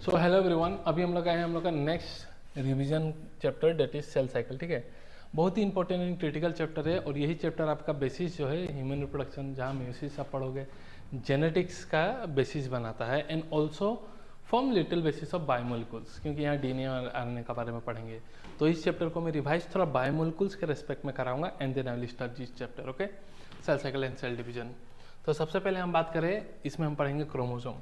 So hello everyone, अभी हम लोग आए हैं हम लोग का next revision chapter that is cell cycle. ठीक है, बहुत ही इंपॉर्टेंट एंड क्रिटिकल चैप्टर है और यही चैप्टर आपका बेसिस जो है ह्यूमन रिप्रोडक्शन, जहाँ म्यूसिस आप पढ़ोगे, जेनेटिक्स का बेसिस बनाता है and also form little basis of biomolecules, क्योंकि यहाँ डीएनए और आरएनए का बारे में पढ़ेंगे। तो इस चैप्टर को मैं रिवाइज थोड़ा बायोमोलिकुल्स के रेस्पेक्ट में कराऊंगा and then I will start this chapter. Okay, cell cycle and cell division. तो सबसे पहले हम बात करें, इसमें हम पढ़ेंगे क्रोमोसोम।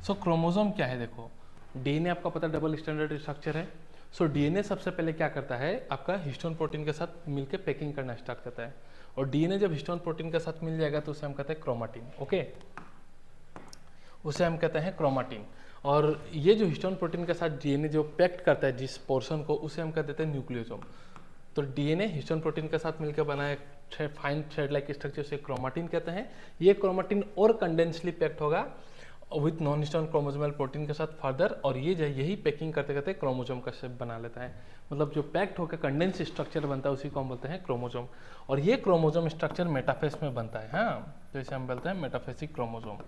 सो क्रोमोसोम क्या है? देखो, डीएनए आपका पता डबल स्टैंडर्ड स्ट्रक्चर है। सो डीएनए सबसे पहले क्या करता है, आपका हिस्टोन प्रोटीन के साथ मिलकर पैकिंग करना स्टार्ट करता है। और डीएनए जब हिस्टोन प्रोटीन के साथ मिल जाएगा तो उसे हम कहते हैं क्रोमाटिन। ओके, उसे हम कहते हैं क्रोमाटिन। और ये जो हिस्टोन प्रोटीन के साथ डीएनए जो पैक्ट करता है जिस पोर्शन को, उसे हम कह देते हैं न्यूक्लियोसोम। तो डीएनए हिस्टोन प्रोटीन के साथ मिलकर बना है फाइन थ्रेड लाइक स्ट्रक्चर, से क्रोमाटिन कहते हैं। ये क्रोमाटिन और कंडेंसली पैक्ट होगा with non histone chromosomal protein के साथ फर्दर, और ये यही पैकिंग करते करते क्रोमोसोम का शेप बना लेता है। मतलब जो पैक्ट होकर कंडेंस स्ट्रक्चर बनता है उसी को हम बोलते हैं क्रोमोसोम। और ये क्रोमोसोम स्ट्रक्चर मेटाफेस में बनता है। हाँ, तो इसे हम बोलते हैं मेटाफेसिक क्रोमोसोम।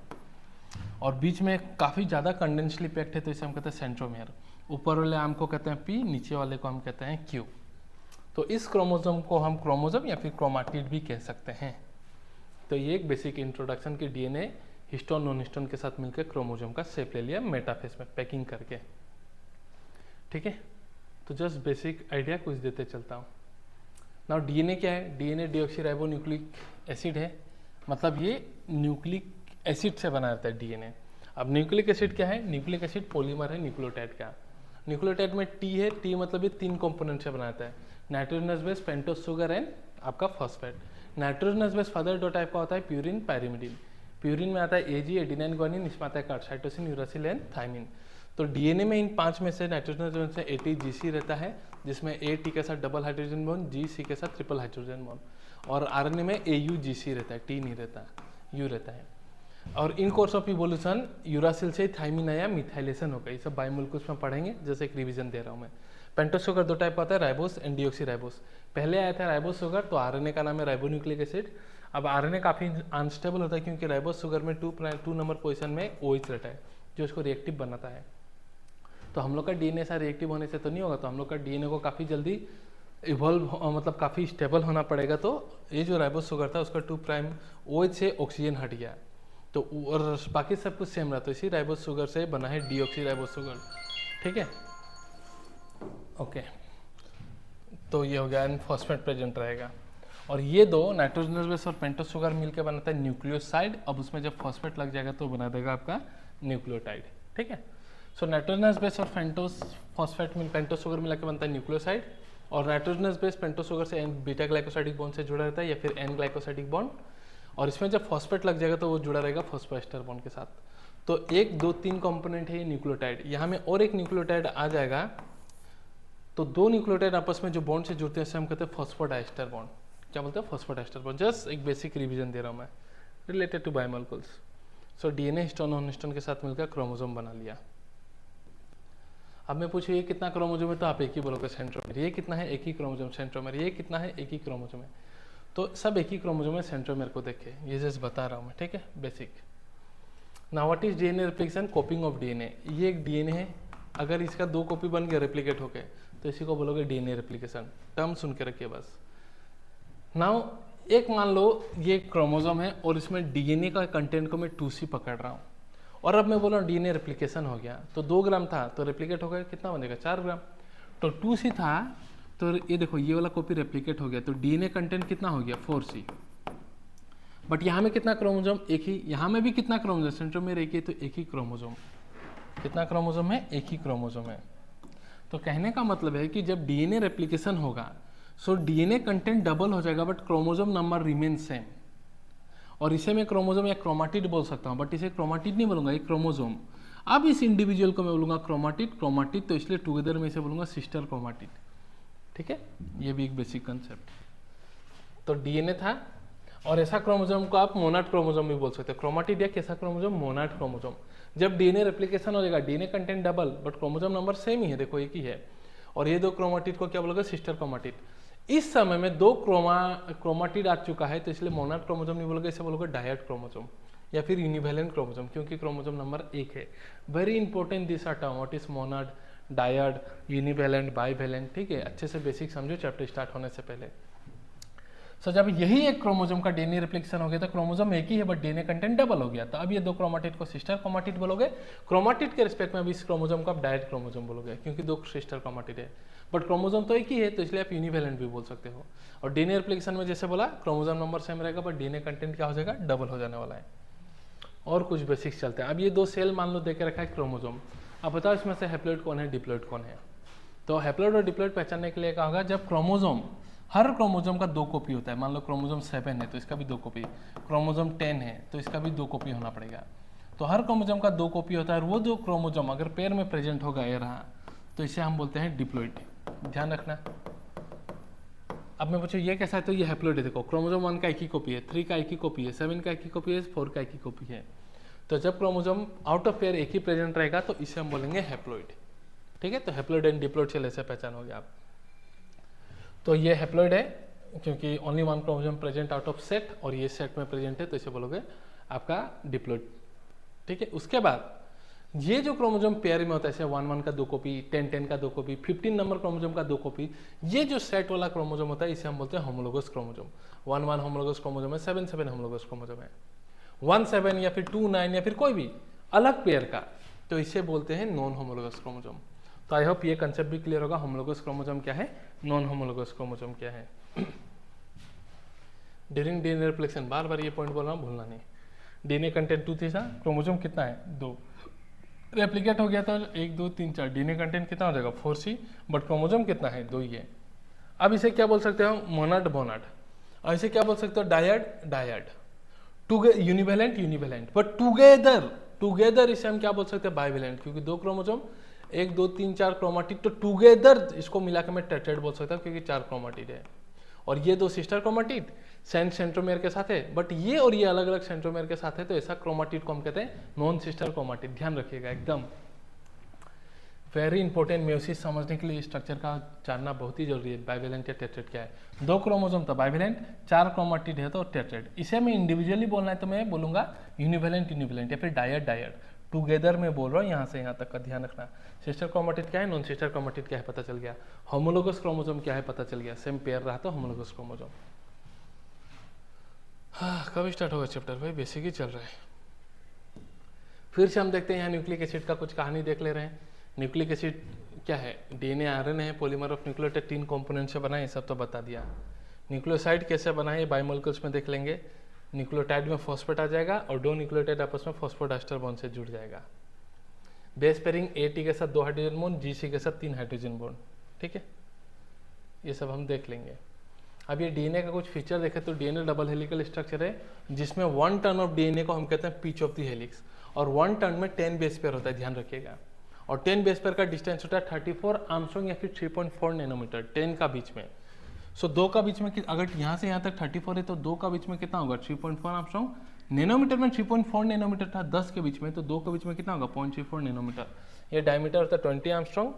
और बीच में काफ़ी ज़्यादा कंडेंसली पैक्ट है तो इसे हम कहते हैं सेंट्रोमियर। ऊपर वाले आर्म को कहते हैं पी, नीचे वाले को हम कहते हैं क्यू। तो इस क्रोमोसोम को हम क्रोमोसोम या फिर क्रोमाटिड भी कह सकते हैं। तो ये एक बेसिक इंट्रोडक्शन की डीएनए हिस्टोन नॉन हिस्टोन के साथ मिलकर क्रोमोसोम का शेप ले लिया मेटाफेस में पैकिंग करके। ठीक है, तो जस्ट बेसिक आइडिया कुछ देते चलता हूँ। नाउ डीएनए क्या है? डीएनए डीऑक्सीराइबो न्यूक्लिक एसिड है। मतलब ये न्यूक्लिक एसिड से बना रहता है डीएनए। अब न्यूक्लिक एसिड क्या है? न्यूक्लिक एसिड पॉलीमर है न्यूक्लियोटाइड का। न्यूक्लियोटाइड में टी है, टी मतलब ये 3 कंपोनेंट से बनाता है, nitrogenous base, pentose sugar and आपका फॉस्फेट। नाइट्रोजनस बेस फादर दो टाइप का होता है, प्यूरिन, पायरिमिडिन। प्यूरिन में आता है एजी, एडिनाइन, ग्वानिन, इसमें आता है card, cytosine, uracil and thymine. तो डीएनए में इन 5 में से नाइट्रोजनस बेस से एटीजीसी रहता है, जिसमें ए टी के साथ डबल हाइड्रोजन बॉन्ड, जी सी के साथ ट्रिपल हाइड्रोजन बॉन्ड। और आरएनए में एयूजीसी रहता है, टी नहीं रहता, यू रहता है। और इन कोर्स ऑफ इवोल्यूशन यूरासिल से थाइमिन आया, मिथाइलेशन हो गई। ये सब बायोमोलिकुल्स में पढ़ेंगे, जैसे एक रिवीजन दे रहा हूँ मैं। पेंटोस शुगर 2 टाइप का होता है, राइबोस एंड डीऑक्सीराइबोस। पहले आया था राइबोस शुगर, तो आरएनए का नाम है राइबोन्यूक्लिक एसिड। अब आरएनए काफ़ी अनस्टेबल होता है क्योंकि राइबोस शुगर में 2 नंबर पोजीशन में OH रहता है जो इसको रिएक्टिव बनाता है। तो हम लोग का डीएनए ऐसा रिएक्टिव होने से तो नहीं होगा, तो हम लोग का डीएनए को काफ़ी जल्दी इवॉल्व मतलब काफ़ी स्टेबल होना पड़ेगा। तो ये जो राइबोस शुगर था उसका 2' OH से ऑक्सीजन हट गया, तो और बाकी सब कुछ सेम रहा। तो इसी राइबोस शुगर से बना है डीऑक्सीराइबोस शुगर। ठीक है, ओके। तो ये हो गया, एंड फॉस्फेट प्रेजेंट रहेगा। और ये दो नाइट्रोजनस बेस और पेंटोस शुगर मिलकर बनाता है न्यूक्लियोसाइड। अब उसमें जब फॉस्फेट लग जाएगा तो बना देगा आपका न्यूक्लियोटाइड। ठीक है, सो नाइट्रोजनस बेस और पेंटोस शुगर मिला के बनता है न्यूक्लियोसाइड। और नाइट्रोजनस बेस पेंटोस शुगर से बीटा ग्लाइकोसाइडिक बॉन्ड से जुड़ा रहता है या फिर एन ग्लाइकोसाइडिक बॉन्ड। और इसमें जब फॉस्फेट लग जाएगा तो वो जुड़ा रहेगा फॉस्फोएस्टर बॉन्ड के साथ। तो 1, 2, 3 कंपोनेंट है ये न्यूक्लियोटाइड। यहाँ में और एक न्यूक्लियोटाइड आ जाएगा, तो 2 न्यूक्लियोटाइड आपस में जो बॉन्ड से जुड़ते हैं हम कहते हैं फॉस्फोडाइस्टर बॉन्ड। क्या बोलते हैं? Phosphodiester bond. जस्ट एक बेसिक रिवीजन दे रहा हूँ मैं related to biomolecules. So DNA histone non histone के साथ मिलकर क्रोमोसोम बना लिया। अब मैं पूछूँ ये कितना क्रोमोसोम है, तो आप एक ही बोलोगे सेंट्रोमेर। ये कितना है? एक ही क्रोमोसोम। सेंट्रोमेर ये कितना है? एक ही क्रोमोसोम है। तो सब एक ही क्रोमोसोम है, सेंट्रोमेर को देखे, ये जस्ट बता रहा हूँ मैं। ठीक है, basic. Now what is DNA replication? कॉपिंग of DNA. ये एक डीएनए है, अगर इसका 2 कॉपी बन गया रेप्लिकेट होके तो इसी को बोलोगे डीएनए रेप्लिकेशन। टर्म सुन के रखिए बस। नाउ एक मान लो ये क्रोमोसोम है और इसमें डीएनए का कंटेंट को मैं 2C पकड़ रहा हूँ, और अब मैं बोल रहा हूँ डीएनए रेप्लिकेशन हो गया, तो 2 ग्राम था तो रेप्लिकेट हो गया, कितना बनेगा? 4 ग्राम। तो 2C था तो ये देखो ये वाला कॉपी रेप्लिकेट हो गया, तो डीएनए कंटेंट कितना हो गया? 4C। बट यहाँ में कितना क्रोमोसोम? एक ही। यहाँ में भी कितना क्रोमोसोम? सेंट्रोमेर एक ही, तो एक ही क्रोमोसोम। कितना क्रोमोसोम है? एक ही क्रोमोसोम है। तो कहने का मतलब है कि जब डीएनए रेप्लिकेशन होगा सो डीएनए कंटेंट डबल हो जाएगा but chromosome number remain same. और इसे मैं क्रोमोसोम या क्रोमाटिड बोल सकता हूँ, बट इसे क्रोमाटिड नहीं बोलूंगा, ये क्रोमोसोम। अब इस इंडिविजुअल को मैं बोलूंगा क्रोमाटिड, तो इसलिए टुगेदर में इसे बोलूंगा सिस्टर क्रोमाटिड। ठीक है, ये भी एक बेसिक कंसेप्ट। तो डीएनए था, और ऐसा क्रोमोसोम को आप मोनाड क्रोमोसोम भी बोल सकते हैं। क्रोमाटिड या कैसा क्रोमोसोम? Monad chromosome. जब डीएनए रेप्लिकेशन हो जाएगा, DNA content double but chromosome number same ही है, देखो एक ही है, और ये 2 क्रोमाटिड को क्या बोलोगे? Sister chromatid. इस समय में 2 क्रोमाटिड आ चुका है, तो इसलिए मोनाड क्रोमोसोम नहीं बोलोगे, इसे बोलोगे डायड क्रोमोसोम। या फिर यूनिवेलेंट क्रोमोसोम, क्योंकि क्रोमोसोम नंबर 1 है। Very important this are term, what is monad, dyad, univalent, bivalent, ठीक है, अच्छे से बेसिक समझो चैप्टर स्टार्ट होने से पहले। सो जब यही एक क्रोमोसोम का डीएनए रिप्लिकेशन हो गया तो क्रोमोसोम एक ही है बट डीएनए कंटेंट डबल हो गया, तो अब ये दो क्रोमाटिड को सिस्टर क्रोमाटिड बोलोगे। क्रोमाटिड के रिस्पेक्ट में अब इस क्रोमोसोम को आप डायरेक्ट क्रोमोसोम बोलोगे, क्योंकि दो सिस्टर क्रोमाटिड है बट क्रोमोसोम तो एक ही है, तो इसलिए आप यूनिवेलेंट भी बोल सकते हो। और डीएनए रिप्लिकेशन में जैसे बोला क्रोमोसोम नंबर सेम रहेगा बट डीएनए कंटेंट क्या हो जाएगा, डबल हो जाने वाला है। और कुछ बेसिक्स चलते हैं। अब ये दो सेल मान लो देके रखा है क्रोमोसोम, अब बताओ इसमें से हैप्लॉइड कौन है, डिप्लॉइड कौन है। तो हैप्लॉइड और डिप्लॉइड पहचानने के लिए क्या होगा, जब क्रोमोसोम, हर क्रोमोसोम का 2 कॉपी होता है, मान लो क्रोमोसोम 7 है तो इसका भी 2 कॉपी, क्रोमोसोम 10 है तो इसका भी 2 कॉपी होना पड़ेगा। तो हर क्रोमोसोम का 2 कॉपी होता है, और वो जो क्रोमोसोम अगर पेयर में प्रेजेंट होगा ये रहा, तो इसे हम बोलते हैं डिप्लॉइड, ध्यान रखना। अब मैं पूछूं ये कैसा है, तो ये हैप्लॉइड है। देखो क्रोमोसोम 1 का एक ही कॉपी है, 3 का एक ही कॉपी है, 7 का एक ही कॉपी है, 4 का एक ही कॉपी है। तो जब क्रोमोसोम आउट ऑफ पेयर एक ही प्रेजेंट रहेगा तो इसे हम बोलेंगे हैप्लॉइड, ठीक है। तो हैप्लॉइड एंड डिप्लॉइड से ऐसे पहचानोगे आप। तो ये हैप्लॉइड है क्योंकि only 1 chromosome present out of set, और ये सेट में प्रेजेंट है तो इसे बोलोगे आपका डिप्लॉइड, ठीक है। उसके बाद ये जो क्रोमोसोम पेयर में होता है, जैसे 1-1 का 2 कॉपी, 10-10 का 2 कॉपी, 15 नंबर क्रोमोसोम का 2 कॉपी, ये जो सेट वाला क्रोमोसोम होता है इसे हम बोलते हैं होमोलोगस क्रोमोसोम। 1-1 होमोलोगस क्रोमोसोम है, 7-7 होमोलोगस क्रोमोसोम है। 1-7 या फिर 2-9 या फिर कोई भी अलग पेयर का, तो इसे बोलते हैं नॉन होमोलोगस क्रोमोसोम। तो आई होप ये कंसेप्ट भी क्लियर होगा, होमोलोगस क्रोमोसोम क्या है, नॉन होमोलोगस क्रोमोसोम क्या है। ड्यूरिंग डीएनए रिप्लिकेशन, बार बार ये पॉइंट बोल रहा हूँ, भूलना नहीं। डीएनए कंटेंट 2 थी, क्रोमोसोम कितना है 2, रेप्लिकेट हो गया तो 1 2 3 4, डीएनए कंटेंट कितना हो जाएगा 4C, बट क्रोमोसोम कितना है 2 ही है। अब इसे क्या बोल सकते हो, मोनाड बोनाड, और इसे क्या बोल सकते हो, डायड डायड, यूनिवेलेंट यूनिवेलेंट, बट टुगेदर इसे हम क्या बोल सकते हैं, बाइवेलेंट, क्योंकि 2 क्रोमोसोम 1 2 3 4 क्रोमाटिड, तो टुगेदर इसको मिला के मैं टेट्राइड बोल सकता हूँ क्योंकि 4 क्रोमाटिड है। और ये 2 सिस्टर क्रोमाटिड सेंट्रोमेयर के साथ है, बट ये और ये अलग अलग सेंट्रोमेयर के साथ है, तो ऐसा क्रोमाटिड को हम कहते हैं नॉन सिस्टर क्रोमाटिड, ध्यान रखिएगा एकदम। वेरी इंपॉर्टेंट, मेयोसिस समझने के लिए स्ट्रक्चर का जानना बहुत ही जरूरी है। बाइवेलेंट या टेट्राइड क्या है, 2 क्रोमोसोम तो बाइवेलेंट, 4 क्रोमाटिड है तो टेट्राइड। इसे मैं इंडिविजुअली बोलना है तो मैं बोलूंगा यूनिवेलेंट यूनिवेलेंट या फिर डायड डायड, टुगेदर में बोल रहा हूँ, यहाँ से यहाँ तक का ध्यान रखना। सिस्टर क्रोमाटिड क्या है, नॉन सिस्टर क्रोमाटिड क्या है पता चल गया, होमोलोगस क्रोमोसोम क्या है पता चल गया, सेम पेयर रहा तो होमोलोगस क्रोमोसोम। हाँ, कब स्टार्ट होगा चैप्टर, भाई बेसिक ही चल रहा है। फिर से हम देखते हैं यहाँ न्यूक्लिक एसिड का कुछ कहानी देख ले रहे हैं। न्यूक्लिक एसिड क्या है, डीएनए आरएनए है, पॉलीमर ऑफ न्यूक्लियोटाइड 3 कंपोनेंट से बना है, ये सब तो बता दिया। न्यूक्लियोसाइड कैसे बना है बायोमोलिक्यूल्स में देख लेंगे। न्यूक्लियोटाइड में फॉस्फेट आ जाएगा और 2 न्यूक्लियोटाइड आपस में फॉस्फोडाइस्टर बॉन्ड से जुड़ जाएगा। बेस पेयरिंग AT के साथ 2 हाइड्रोजन बॉन्ड, GC के साथ 3 हाइड्रोजन बॉन्ड, ठीक है, ये सब हम देख लेंगे। अब ये डीएनए का कुछ फीचर देखें तो डीएनए डबल हेलिकल स्ट्रक्चर है, जिसमें 1 टर्न ऑफ डीएनए को हम कहते हैं पिच ऑफ द हेलिक्स, और 1 टर्न में 10 बेस पेयर होता है, ध्यान रखिएगा। और 10 बेस पेयर का डिस्टेंस होता है 34 आर्मस्ट्रॉन्ग या फिर 3.4 नैनोमीटर, 10 का बीच में। सो 2 का बीच में, अगर यहाँ से यहाँ तक 34 है तो 2 का बीच में कितना होगा 3.4 आर्मस्ट्रॉन्ग, नैनोमीटर में 3.4 नैनोमीटर था 10 के बीच में, तो 2 के बीच में कितना होगा 0.34 नैनोमीटर। ये डायमीटर होता है 20 आर्मस्ट्रॉन्ग।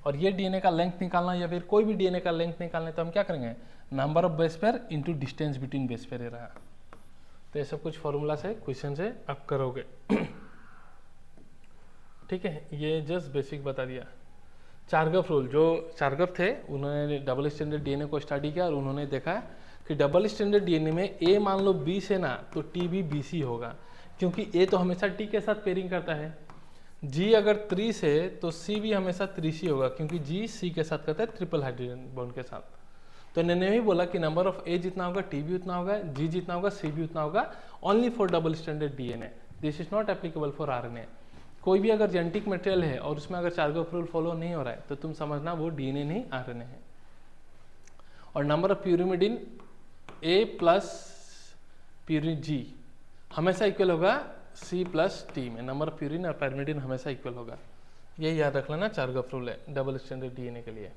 और ये डीएनए का लेंथ निकालना या फिर कोई भी डीएनए का लेंथ निकालना तो हम क्या करेंगे, number of base pair into distance between base pair रहा। तो ये सब कुछ फॉर्मूला से क्वेश्चन से आप करोगे। ठीक है, ये जस्ट बेसिक बता दिया। चारगफ रूल, जो चारगफ थे उन्होंने डबल स्टैंडर्ड डीएनए को स्टडी किया और उन्होंने देखा कि डबल स्टैंडर्ड डीएनए में ए मान लो 20 है ना, तो टी भी 20 ही होगा, क्योंकि ए तो हमेशा टी के साथ पेयरिंग करता है। जी अगर 30 है तो सी भी हमेशा 30 ही होगा, क्योंकि जी सी के साथ करता है ट्रिपल हाइड्रोजन बॉन्ड के साथ। तो इन्होंने भी बोला कि नंबर ऑफ ए जितना होगा टी भी उतना होगा, जी जितना होगा सी भी उतना होगा, only for double standard DNA, this is not applicable for RNA. कोई भी अगर जेनेटिक मटेरियल है और उसमें अगर चारगफ रूल फॉलो नहीं हो रहा है तो तुम समझना वो डीएनए नहीं आरएनए है। और number of pyrimidine A plus purine G हमेशा इक्वल होगा सी प्लस टी में, नंबर ऑफ प्यूरिन और pyrimidine हमेशा इक्वल होगा। ये याद रख लेना, चारगफ रूल है डबल स्टैंडर्ड डीएनए के लिए।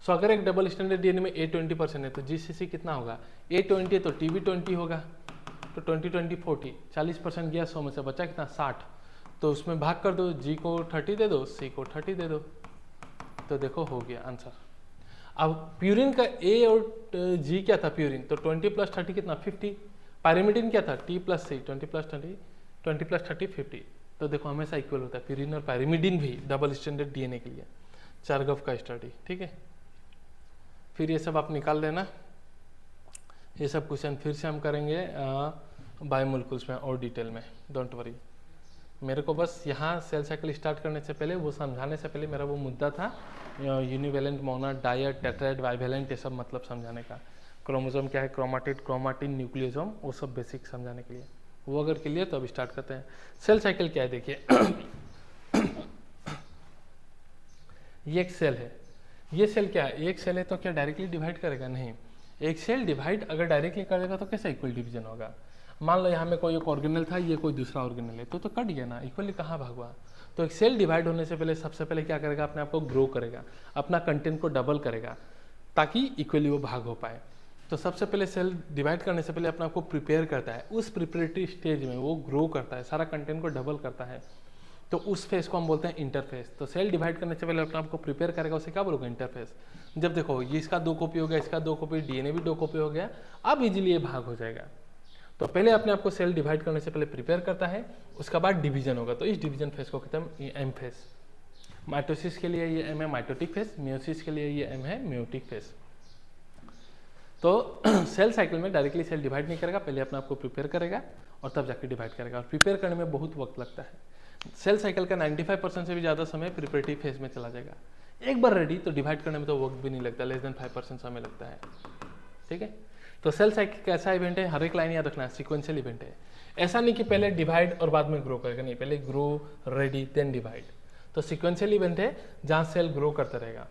सो अगर एक डबल स्टैंडर्ड डीएनए में ए 20% है तो जीसीसी कितना होगा, ए 20 है तो टी भी 20 होगा, तो 20 20 40, 40% गया 100 में से बचा कितना 60, तो उसमें भाग कर दो, जी को 30 दे दो, सी को 30 दे दो, तो देखो हो गया आंसर। अब प्यूरिन का ए और जी क्या था प्यूरिन, तो 20 + 30 कितना 50, पायरिमिडिन क्या था, T प्लस सी, 20 + 30 50, तो देखो हमेशा इक्वल होता है। प्यूरिन और पायरिमिडिन भी डबल स्टैंडर्ड डीएनए के लिए, चारगव का स्टडी, ठीक है। फिर ये सब आप निकाल लेना, ये सब क्वेश्चन फिर से हम करेंगे बायोमोलिक्यूल्स में और डिटेल में, डोंट वरी। मेरे को बस यहाँ सेल साइकिल स्टार्ट करने से पहले, वो समझाने से पहले मेरा वो मुद्दा था यूनिवेलेंट, मोनोड, डायड, टेट्राइड, बाइवेलेंट, ये सब मतलब समझाने का। क्रोमोसोम क्या है, क्रोमाटिड, क्रोमाटिन, न्यूक्लियोसोम, वो सब बेसिक समझाने के लिए। वो अगर क्लियर तो अब स्टार्ट करते हैं। सेल साइकिल क्या है देखिए ये एक सेल है, ये सेल क्या है, एक सेल है तो क्या डायरेक्टली डिवाइड करेगा, नहीं। एक सेल डिवाइड अगर डायरेक्टली करेगा तो कैसे इक्वल डिवीजन होगा। मान लो यहाँ में कोई एक ऑर्गेनल था, ये कोई दूसरा ऑर्गेनल है, तो कट गया ना, इक्वली कहाँ भाग हुआ। तो एक सेल डिवाइड होने से पहले सबसे पहले क्या करेगा, अपने आप को ग्रो करेगा, अपना कंटेंट को डबल करेगा ताकि इक्वली वो भाग हो पाए। तो सबसे पहले सेल डिवाइड करने से पहले अपने आप को प्रिपेयर करता है, उस प्रिपरेटरी स्टेज में वो ग्रो करता है, सारा कंटेंट को डबल करता है, तो उस फेज को हम बोलते हैं इंटरफेस। तो सेल डिवाइड करने से पहले अपने आप को प्रिपेयर करेगा, उसे क्या बोलोगे, इंटरफेस। जब देखो ये इसका 2 कॉपी हो गया, इसका 2 कॉपी, डीएनए भी 2 कॉपी हो गया, अब इजीली ये भाग हो जाएगा। तो पहले अपने आप को सेल डिवाइड करने से पहले प्रिपेयर करता है, उसके बाद डिवीजन होगा, तो इस डिवीजन फेज को कहते हैं एम फेज। माइटोसिस के लिए ये एम है माइटोटिक फेज, मियोसिस के लिए ये एम है मियोटिक फेज। तो सेल साइकिल में डायरेक्टली सेल डिवाइड नहीं करेगा, पहले अपने आप को प्रिपेयर करेगा और तब जाके डिवाइड करेगा, और प्रिपेयर करने में बहुत वक्त लगता है। सेल साइकिल का 95% से भी ज़्यादा समय प्रिपरेटिव फेज में चला जाएगा। एक बार रेडी तो डिवाइड करने में तो वक्त भी नहीं लगता, लेस देन 5% समय लगता है, ठीक है। तो सेल साइकिल कैसा इवेंट है, हर एक लाइन याद रखना, सीक्वेंशियल इवेंट है। ऐसा नहीं कि पहले डिवाइड और बाद में ग्रो करेगा, नहीं, पहले ग्रो, रेडी, देन डिवाइड। तो सीक्वेंशियल इवेंट है जहाँ सेल ग्रो करता रहेगा,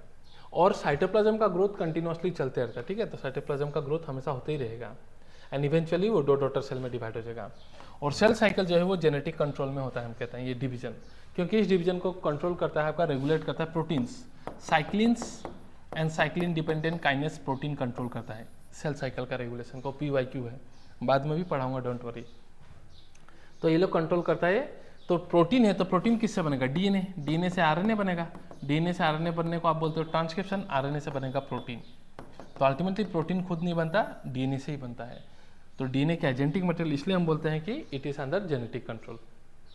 और साइटोप्लाज्म का ग्रोथ कंटिन्यूअसली चलते रहता है, ठीक है। तो साइटोप्लाज्म का ग्रोथ हमेशा होता ही रहेगा, एंड इवेंचुअली वो 2 डॉटर सेल में डिवाइड हो जाएगा। और सेल साइकिल जो है वो जेनेटिक कंट्रोल में होता है, हम कहते हैं ये डिवीजन, क्योंकि इस डिवीजन को कंट्रोल करता है, आपका रेगुलेट करता है proteins, cyclins and cyclin dependent kinase protein control करता है सेल साइकिल का रेगुलेशन को, PYQ है, बाद में भी पढ़ाऊंगा, डोंट वरी। तो ये लोग कंट्रोल करता है। तो प्रोटीन है, तो प्रोटीन किससे बनेगा, डीएनए, डीएनए से आरएनए बनेगा, डीएनए से आरएनए बनने को आप बोलते हो ट्रांसक्रिप्शन, आरएनए से बनेगा प्रोटीन। तो अल्टीमेटली प्रोटीन खुद नहीं बनता, डीएनए से ही बनता है। तो डीएनए क्या जेनेटिक मटेरियल, इसलिए हम बोलते हैं कि it is under genetic control,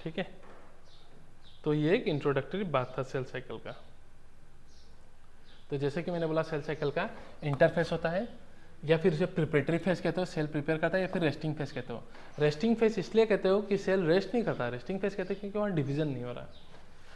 ठीक है। तो ये एक इंट्रोडक्टरी बात था सेल साइकिल का। तो जैसे कि मैंने बोला सेल साइकिल का इंटरफेस होता है, या फिर इसे प्रिपरेटरी फेज कहते हो, सेल प्रिपेयर करता है, या फिर रेस्टिंग फेज कहते हो। रेस्टिंग फेज इसलिए कहते हो कि सेल रेस्ट नहीं करता, रेस्टिंग फेज कहते हैं क्योंकि वहाँ डिवीजन नहीं हो रहा,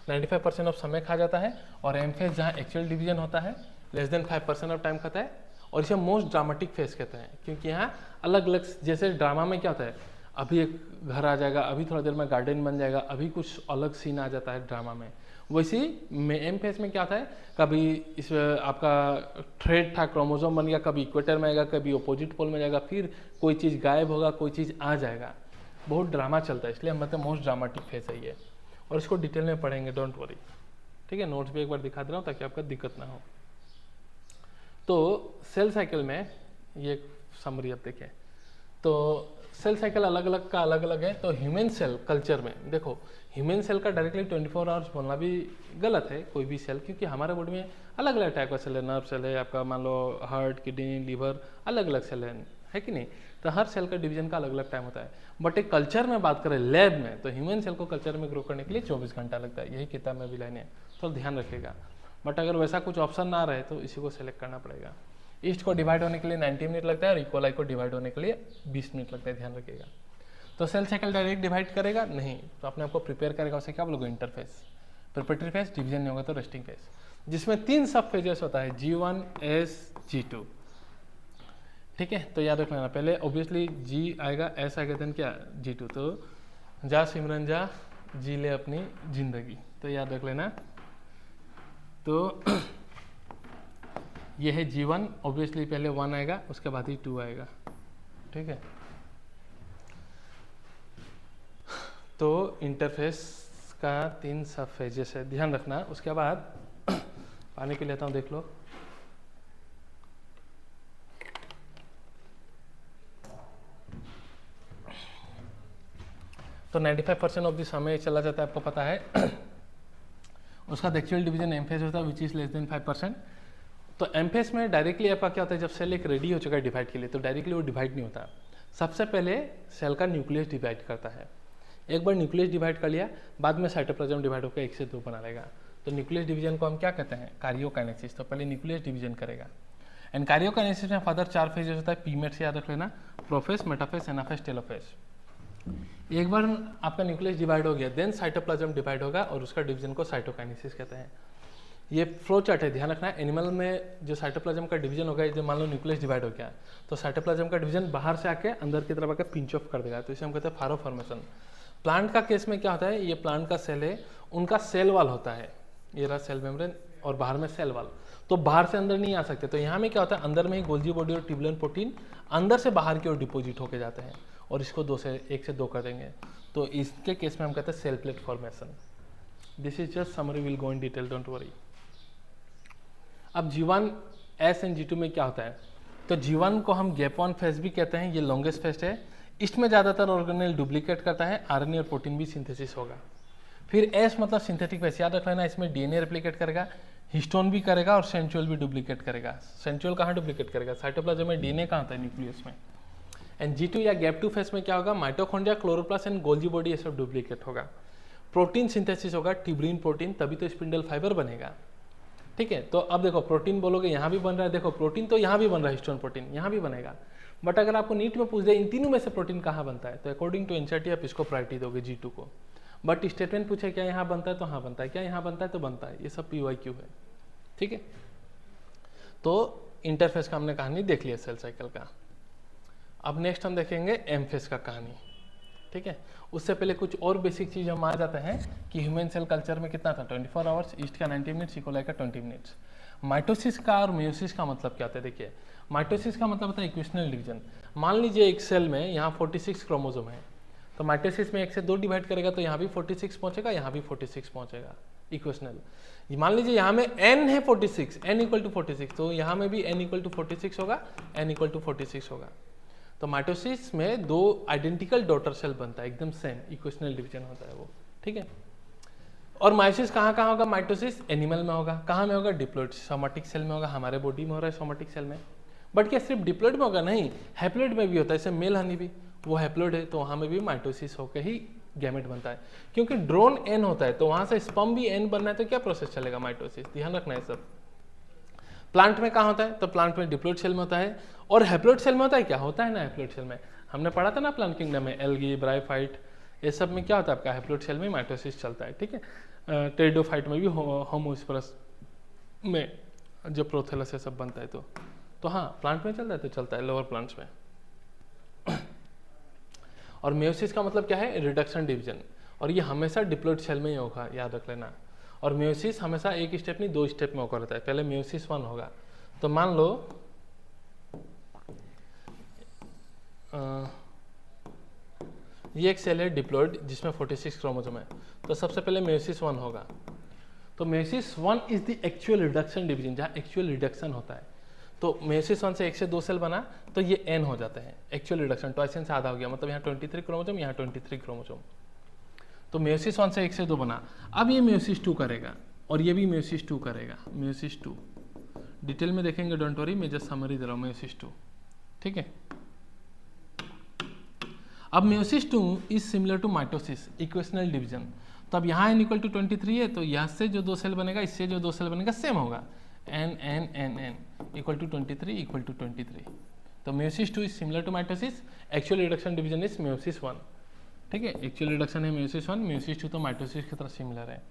95% ऑफ समय खा जाता है। और एम फेज जहाँ एक्चुअल डिवीजन होता है, लेस देन 5% ऑफ टाइम खाता है। और इसे मोस्ट ड्रामेटिक फेज कहते हैं, क्योंकि यहाँ अलग अलग, जैसे ड्रामा में क्या होता है, अभी एक घर आ जाएगा, अभी थोड़ा देर में गार्डन बन जाएगा, अभी कुछ अलग सीन आ जाता है ड्रामा में। वैसे ही एम फेज में क्या होता है, कभी इस आपका थ्रेड था, क्रोमोसोम बन गया, कभी इक्वेटर में आएगा, कभी अपोजिट पोल में जाएगा, फिर कोई चीज़ गायब होगा, कोई चीज़ आ जाएगा, बहुत ड्रामा चलता है, इसलिए हम मतलब मोस्ट ड्रामेटिक फेज है ये। और इसको डिटेल में पढ़ेंगे, डोंट वरी, ठीक है। नोट्स भी एक बार दिखा दे रहा हूँ ताकि आपका दिक्कत ना हो। तो सेल साइकिल में ये समरी अब देखें, तो सेल साइकिल अलग अलग का अलग अलग है। तो ह्यूमन सेल कल्चर में देखो, ह्यूमन सेल का डायरेक्टली 24 आवर्स बोलना भी गलत है, कोई भी सेल, क्योंकि हमारे बॉडी में अलग अलग टाइप का सेल है, नर्व सेल है आपका, मान लो हार्ट, किडनी, लीवर, अलग अलग सेल है कि नहीं। तो हर सेल का डिवीजन का अलग अलग टाइम होता है। बट एक कल्चर में बात करें लैब में, तो ह्यूमन सेल को कल्चर में ग्रो करने के लिए 24 घंटा लगता है, यही किताब में भी लाइन है, तो ध्यान रखिएगा। बट अगर वैसा कुछ ऑप्शन ना रहे तो इसी को सेलेक्ट करना पड़ेगा। ईस्ट को डिवाइड होने के लिए 90 मिनट लगता है, और इक्वलाई को डिवाइड होने के लिए 20 मिनट लगता है, ध्यान रखिएगा। तो सेल साइकिल डायरेक्ट डिवाइड करेगा नहीं, तो अपने आपको प्रिपेयर करेगा, उसे क्या बोलोगे, इंटरफेस। प्रिपरेटरी फेज, डिवीजन नहीं होगा तो रेस्टिंग फेज, जिसमें 3 सब फेजेस होता है, G1, S, G2, ठीक है। तो याद रख लेना, पहले ऑब्वियसली G आएगा, S आएगा, देन क्या, G2। तो जा सिमरन जा, जी ले अपनी जिंदगी, तो याद रख लेना। तो ये है G1, ऑब्वियसली पहले 1 आएगा, उसके बाद ही 2 आएगा, ठीक है। तो इंटरफेस का 3 सब फेजेस है, ध्यान रखना। उसके बाद पानी पी लेता हूँ, देख लो। तो 95% ऑफ द समय चला जाता है, आपको पता है। उसका एक्चुअल डिवीजन एम फेज होता है, विच इज लेस देन 5%। तो एम फेज में डायरेक्टली आपका क्या होता है, जब सेल एक रेडी हो चुका है डिवाइड के लिए, तो डायरेक्टली वो डिवाइड नहीं होता, सबसे पहले सेल का न्यूक्लियस डिवाइड करता है। एक बार न्यूक्लियस डिवाइड कर लिया, बाद में साइटोप्लाज्म डिवाइड होकर 1 से 2 बना लेगा। तो न्यूक्लियस डिवीजन को हम क्या कहते हैं? कार्योकाइनेसिस। तो पहले न्यूक्लियस डिवीजन करेगा। एंड कार्योकाइनेसिस में फर्दर 4 फेजेस होता है। पीमेट से याद रख लेना, प्रोफेस, मेटाफेस, एनाफेस, टेलोफेस। एक बार आपका न्यूक्लियस डिवाइड हो गया, देन साइटोप्लाज्म डिवाइड होगा और उसका डिवीजन को साइटोकाइनेसिस कहते हैं। ये फ्लो चार्ट है, ध्यान रखना है। एनिमल में जो साइटोप्लाज्म का डिवीजन होगा, जो मान लो न्यूक्लियस डिवाइड हो गया तो साइटोप्लाज्म का डिवीजन बाहर से आके अंदर की तरफ आके पिंच ऑफ कर देगा, तो इसे हम कहते हैं फारो फॉर्मेशन। प्लांट का केस में क्या होता है, ये प्लांट का सेल है, उनका सेल वाल होता है, ये रहा सेल मेम्ब्रेन और बाहर में सेल वाल, तो बाहर से अंदर नहीं आ सकते। तो यहाँ में क्या होता है, अंदर में ही गोल्जी बॉडी और ट्यूबुलिन प्रोटीन अंदर से बाहर की ओर डिपोजिट होके जाते हैं और इसको 1 से 2 कर देंगे। तो इसके केस में हम कहते हैं cell plate formation. This is just summary, will go in detail, don't worry. अब G1 S एंड G2 में क्या होता है, तो G1 को हम गैप वन फेज भी कहते हैं, ये लॉन्गेस्ट फेज है। इसमें ज़्यादातर ऑर्गेनेल डुप्लीकेट करता है, आरएनए और प्रोटीन भी सिंथेसिस होगा। फिर S मतलब सिंथेटिक फेज, याद रख लेना, इसमें डीएनए रेप्लिकेट करेगा, हिस्टोन भी करेगा और सेंट्रियोल भी डुप्लीकेट करेगा। सेंट्रियोल कहाँ डुप्लीकेट करेगा? साइटोप्लाज्म में। डीएनए कहाँ होता है? न्यूक्लियस में। एंड G2 या गैप 2 फेज में क्या होगा, mitochondria, chloroplast and Golgi body ये सब डुप्लीकेट होगा। प्रोटीन सिंथेसिस होगा, ट्यूबुलिन प्रोटीन, तभी तो स्पिंडल फाइबर बनेगा। ठीक है, तो अब देखो प्रोटीन बोलोगे यहाँ भी बन रहा है, देखो प्रोटीन तो यहाँ भी बन रहा है, हिस्टोन प्रोटीन यहाँ भी बनेगा। बट अगर आपको नीट में पूछ दे इन तीनों में से प्रोटीन कहाँ बनता है, तो अकॉर्डिंग टू एनसीईआरटी आप इसको प्रायोरिटी दोगे G2 को। बट स्टेटमेंट पूछे क्या यहाँ बनता है, तो हाँ बनता है, क्या यहाँ बनता है, तो बनता है। ये सब PYQ है। ठीक है, तो इंटरफेस का हमने कहानी देख लिया सेल साइकिल का। अब नेक्स्ट हम देखेंगे एम फेज का कहानी। ठीक है, उससे पहले कुछ और बेसिक चीज हम आ जाते हैं कि ह्यूमन सेल कल्चर में कितना था, 24 आवर्स, ईस्ट का 90 मिनट्स, इकोलाई का 20 मिनट्स। माइटोसिस का और मेयोसिस का मतलब क्या होता है? देखिए, माइटोसिस का मतलब होता है इक्वेशनल डिवीजन। मान लीजिए एक सेल में यहाँ 46 क्रोमोसोम है, तो माइटोसिस में 1 से 2 डिवाइड करेगा तो यहाँ भी 46 पहुंचेगा, यहाँ भी 46 पहुंचेगा, इक्वेशनल। मान लीजिए यहाँ में n है 46, n इक्वल टू 46, तो यहाँ में भी n इक्वल टू 46 होगा, n इक्वल टू 46 होगा। तो माइटोसिस में 2 आइडेंटिकल डॉटर सेल बनता है, एकदम सेम, इक्वेशनल डिवीजन होता है वो। ठीक है, और माइटोसिस कहाँ कहाँ होगा? माइटोसिस एनिमल में होगा, कहाँ में होगा? डिप्लॉइड सोमेटिक सेल में होगा, हमारे बॉडी में हो रहा है सोमेटिक सेल में। बट क्या सिर्फ डिप्लॉइड में होगा? नहीं, हैप्लॉइड में भी होता है। जैसे मेल हनी भी वो हैप्लॉइड है, तो वहाँ में भी माइटोसिस होकर ही गैमेट बनता है, क्योंकि ड्रोन n होता है, तो वहाँ से स्पर्म भी n बनना है, तो क्या प्रोसेस चलेगा? माइटोसिस। ध्यान रखना है सब। प्लांट में कहाँ होता है? तो प्लांट में डिप्लॉइड सेल में होता है, और हैप्लॉइड सेल में होता है, क्या होता है ना हैप्लॉइड सेल में, हमने पढ़ा था ना प्लांट किंगडम में, एल्गी, ब्रायोफाइट, ये सब में क्या होता है आपका? हैप्लॉइड सेल में माइटोसिस चलता है। ठीक है, टेरिडोफाइट में भी होमोस्पर्स में जब प्रोथेलस से सब बनता है तो हाँ प्लांट में चलता है, तो चलता है लोअर प्लांट्स में। और मेयोसिस का मतलब क्या है? रिडक्शन डिवीजन, और ये हमेशा डिप्लॉइड सेल में ही होगा, याद रख लेना। और मेयोसिस हमेशा एक स्टेप नहीं 2 स्टेप में होकर रहता है। पहले मेयोसिस 1 होगा, तो मान लो ये एक सेल है डिप्लॉइड जिसमें 46 क्रोमोसोम है, तो सबसे पहले मेयोसिस 1 होगा। तो meiosis 1 is the actual reduction division, जहाँ एक्चुअल रिडक्शन होता है। तो मेयोसिस 1 से 1 से 2 सेल बना, तो ये n हो जाते हैं, एक्चुअल रिडक्शन ट्वाइस n से आधा हो गया, मतलब यहाँ 23 क्रोमोसोम, यहाँ 23 क्रोमोसोम। तो मेयोसिस 1 से 1 से 2 बना। अब ये मेयोसिस 2 करेगा, और ये भी मेयोसिस 2 करेगा, मेयोसिस 2 डिटेल में देखेंगे, डोंट वरी, मैं जस्ट समरी दे रहा हूँ, मेयोसिस 2। ठीक है, अब meiosis 2 is similar to mitosis, equational division. तो अब यहाँ n इक्वल टू 23 है, तो यहाँ से जो 2 सेल बनेगा, इससे जो 2 सेल बनेगा सेम होगा, n n n n equal to 23 equal to 23। तो meiosis 2 is similar to mitosis, actual reduction division is meiosis 1। ठीक है, एक्चुअल रिडक्शन है मेयोसिस 1, मेयोसिस 2 तो माइटोसिस की तरह सिमिलर है।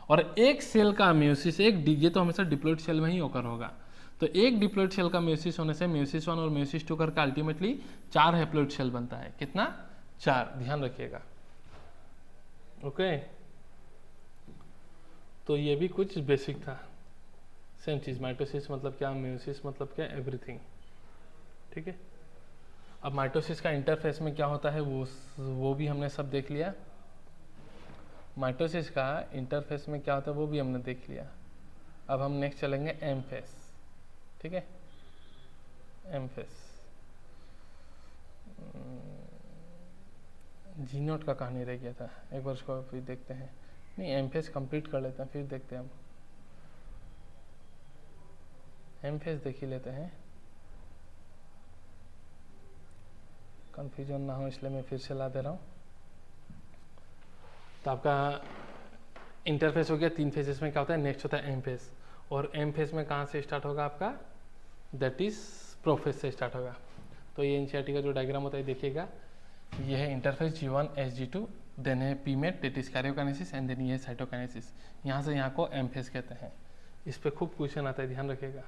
और एक सेल का मेयोसिस, ये तो हमेशा डिप्लॉइड सेल में ही होकर होगा। तो एक डिप्लॉइड सेल का मेयोसिस होने से मेयोसिस 1 और मेयोसिस 2 करके अल्टीमेटली 4 हैप्लॉइड सेल बनता है। कितना? 4, ध्यान रखिएगा। ओके, तो ये भी कुछ बेसिक था। सेम चीज, माइटोसिस मतलब क्या, मेयोसिस मतलब क्या, एवरीथिंग। ठीक है, अब माइटोसिस का इंटरफेस में क्या होता है वो भी हमने सब देख लिया। माइटोसिस का इंटरफेस में क्या होता है वो भी हमने देख लिया। अब हम नेक्स्ट चलेंगे एम फेस। ठीक है, एम फेस जी नोट का कहानी रह गया था, एक बार उसको फिर देखते हैं। नहीं, एम फेस कंप्लीट कर लेते हैं, फिर देखते हैं हम। एम फेस देख ही लेते हैं, कन्फ्यूजन ना हो इसलिए मैं फिर से ला दे रहा हूँ। तो आपका इंटरफेस हो गया, 3 फेजेस में क्या होता है, नेक्स्ट होता है एम फेज, और एम फेज में कहाँ से स्टार्ट होगा आपका, दैट इज प्रोफेज से स्टार्ट होगा। तो ये एनसीईआरटी का जो डायग्राम होता है देखिएगा, ये है इंटरफेस G1 SG2, देन है PMAT that is karyokinesis, and then ये है साइटोकाइनेसिस। यहाँ से यहाँ को एम फेज कहते हैं। इस पे खूब क्वेश्चन आता है, ध्यान रखिएगा।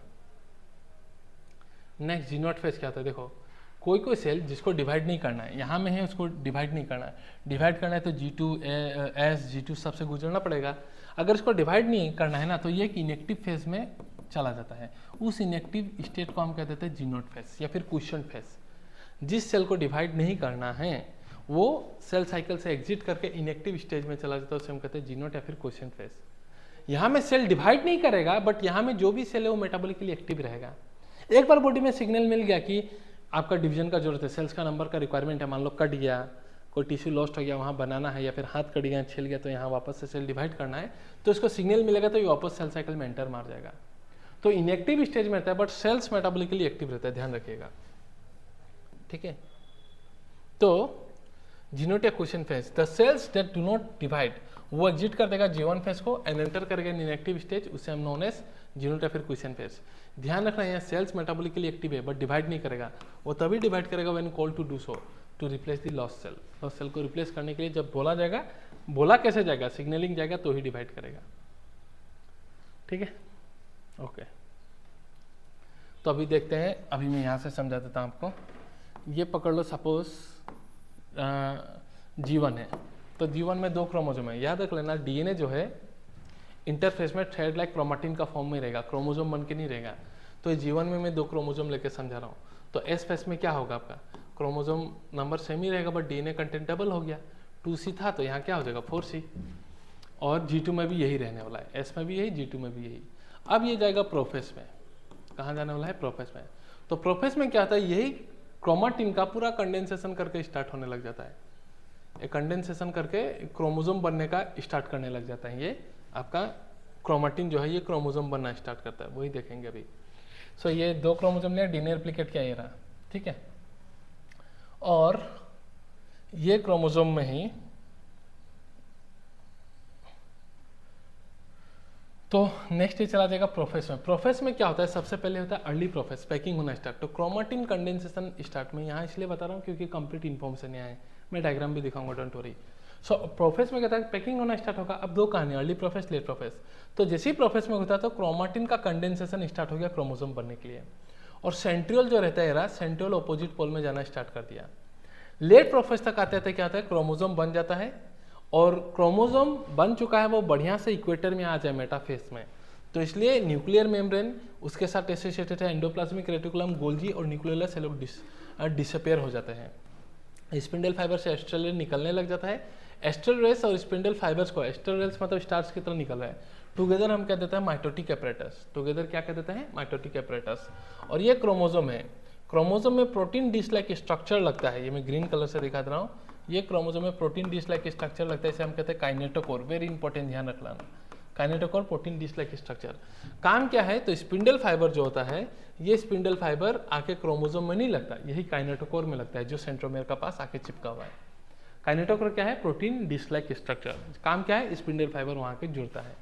नेक्स्ट G0 फेज क्या होता है, देखो कोई कोई सेल जिसको डिवाइड नहीं करना है, यहाँ में है उसको डिवाइड नहीं करना है, डिवाइड करना है तो G2 S G2 सबसे गुजरना पड़ेगा। अगर इसको डिवाइड नहीं करना है ना, तो ये एक इनएक्टिव फेज में चला जाता है। उस इनएक्टिव स्टेट को हम कहते हैं G0 फेज या फिर क्वेश्चन फेज। जिस सेल को डिवाइड नहीं करना है वो सेल साइकिल से एग्जिट करके इनएक्टिव स्टेज में चला जाता है, उसे हम कहते हैं G0 या फिर क्वेश्चन फेज। यहाँ में सेल डिवाइड नहीं करेगा, बट यहाँ में जो भी सेल है वो मेटाबॉलिकली एक्टिव रहेगा। एक बार बॉडी में सिग्नल मिल गया कि आपका डिवीजन का जरूरत है, सेल्स का नंबर का रिक्वायरमेंट है, मान लो कट गया, कोई टिश्यू लॉस्ट हो गया, वहाँ बनाना है, या फिर हाथ कट गया, छिल गया, तो यहाँ वापस से सेल डिवाइड करना है, तो इसको सिग्नल मिलेगा तो ये वापस सेल साइकिल में एंटर मार जाएगा। तो इनएक्टिव स्टेज में रहता है, बट सेल्स मेटाबॉलिकली एक्टिव रहता है, ध्यान रखिएगा, ठीक है। तो G0 या quiescent phase, the cells that do not divide, वो एग्जिट कर देगा G1 फेज को एंड एंटर करेगा इनएक्टिव स्टेज, उसे हम नोन एज G0 या फिर क्वेश्चन फेज। ध्यान रखना है, सेल्स मेटाबॉलिकली एक्टिव है बट डिवाइड नहीं करेगा, वो तभी डिवाइड करेगा when call to do so, to replace the lost cell. Lost cell को रिप्लेस करने के लिए जब बोला जाएगा, बोला कैसे जाएगा, सिग्नलिंग जाएगा तो ही डिवाइड करेगा, ठीक है, ओके। तो अभी देखते हैं, अभी मैं यहाँ से समझा देता हूँ आपको। ये पकड़ लो, सपोज G1 है, तो G1 में 2 क्रोमोजोम है। याद रख लेना, डीएनए जो है इंटरफेस में थ्रेड लाइक क्रोमेटिन का फॉर्म में रहेगा, क्रोमोजोम बन के नहीं रहेगा। तो G1 में मैं 2 क्रोमोजोम लेके समझा रहा हूँ। तो एस फेस में क्या होगा, आपका क्रोमोजोम नंबर सेम ही रहेगा, बट डीएनए कंटेंट डबल हो गया। 2C था तो यहाँ क्या हो जाएगा 4C, और G2 में भी यही रहने वाला है, एस में भी यही, G2 में भी यही। अब ये जाएगा प्रोफेस में, कहाँ जाने वाला है, प्रोफेस में। तो प्रोफेस में क्या होता है, यही क्रोमेटिन का पूरा कंडेंसेशन करके स्टार्ट होने लग जाता है, एक कंडेंसेशन करके क्रोमोजोम बनने का स्टार्ट करने लग जाता है। ये आपका क्रोमेटिन जो है ये क्रोमोजोम बनना स्टार्ट करता है, वही देखेंगे अभी। सो ये 2 क्रोमोजोम लिया, डीएनए रेप्लिकेट किया, ये रहा, ठीक है। और ये क्रोमोजोम में ही तो नेक्स्ट ये चला जाएगा प्रोफेस में। प्रोफेस में क्या होता है, सबसे पहले होता है अर्ली प्रोफेस, पैकिंग होना स्टार्ट। तो क्रोमेटिन कंडेंसेशन स्टार्ट में यहाँ इसलिए बता रहा हूँ क्योंकि कंप्लीट इन्फॉर्मेशन यहाँ है, मैं डायग्राम भी दिखाऊंगा, डोंट वरी। सो प्रोफेस में कहता है पैकिंग होना स्टार्ट होगा। अब 2 कहानी, अर्ली प्रोफेस, लेट प्रोफेस। तो जैसे ही प्रोफेस में होता है तो क्रोमेटिन का कंडेंसेशन स्टार्ट हो गया क्रोमोजोम बनने के लिए, और सेंट्रियोल जो रहता है, सेंट्रियोल अपोजिट पोल में जाना स्टार्ट कर दिया। लेट प्रोफेस तक आते आते क्या होता है, क्रोमोजोम बन जाता है, और क्रोमोजोम बन चुका है वो बढ़िया से इक्वेटर में आ जाए मेटाफेज में। तो इसलिए न्यूक्लियर मेम्ब्रेन उसके साथ एसोसिएटेड है, एंडोप्लाज्मिक रेटिकुलम, गोल्जी और न्यूक्लियोलस ये लोग डिसअपेयर हो जाते हैं। स्पिंडल फाइबर से एस्ट्रल रे निकलने लग जाता है। एस्ट्रल रेस और स्पिंडल फाइबर्स को, एस्ट्रल रेस मतलब स्टार्स की तरह निकल रहा है, टुगेदर हम कह देते हैं माइटोटिक एपरेटस। टुगेदर क्या कह देते हैं, माइटोटिक एपरेटस। और ये क्रोमोजोम है, क्रोमोजोम में प्रोटीन डिश लाइक स्ट्रक्चर लगता है, ये मैं ग्रीन कलर से दिखा दे रहा हूँ। ये क्रोमोजोम में प्रोटीन डिश लाइक स्ट्रक्चर लगता है, इसे हम कहते हैं काइनेटोकोर। वेरी इंपॉर्टेंट, ध्यान रखना, kinetochore protein dish like structure. काम क्या है, तो स्पिंडल फाइबर जो होता है, ये स्पिंडल फाइबर आके क्रोमोजोम में नहीं लगता, यही काइनेटोकोर में लगता है जो सेंट्रोमेयर का पास आके चिपका हुआ है। काइनेटोकोर क्या है, प्रोटीन डिश लाइक स्ट्रक्चर। काम क्या है, स्पिंडल फाइबर वहां के जुड़ता है।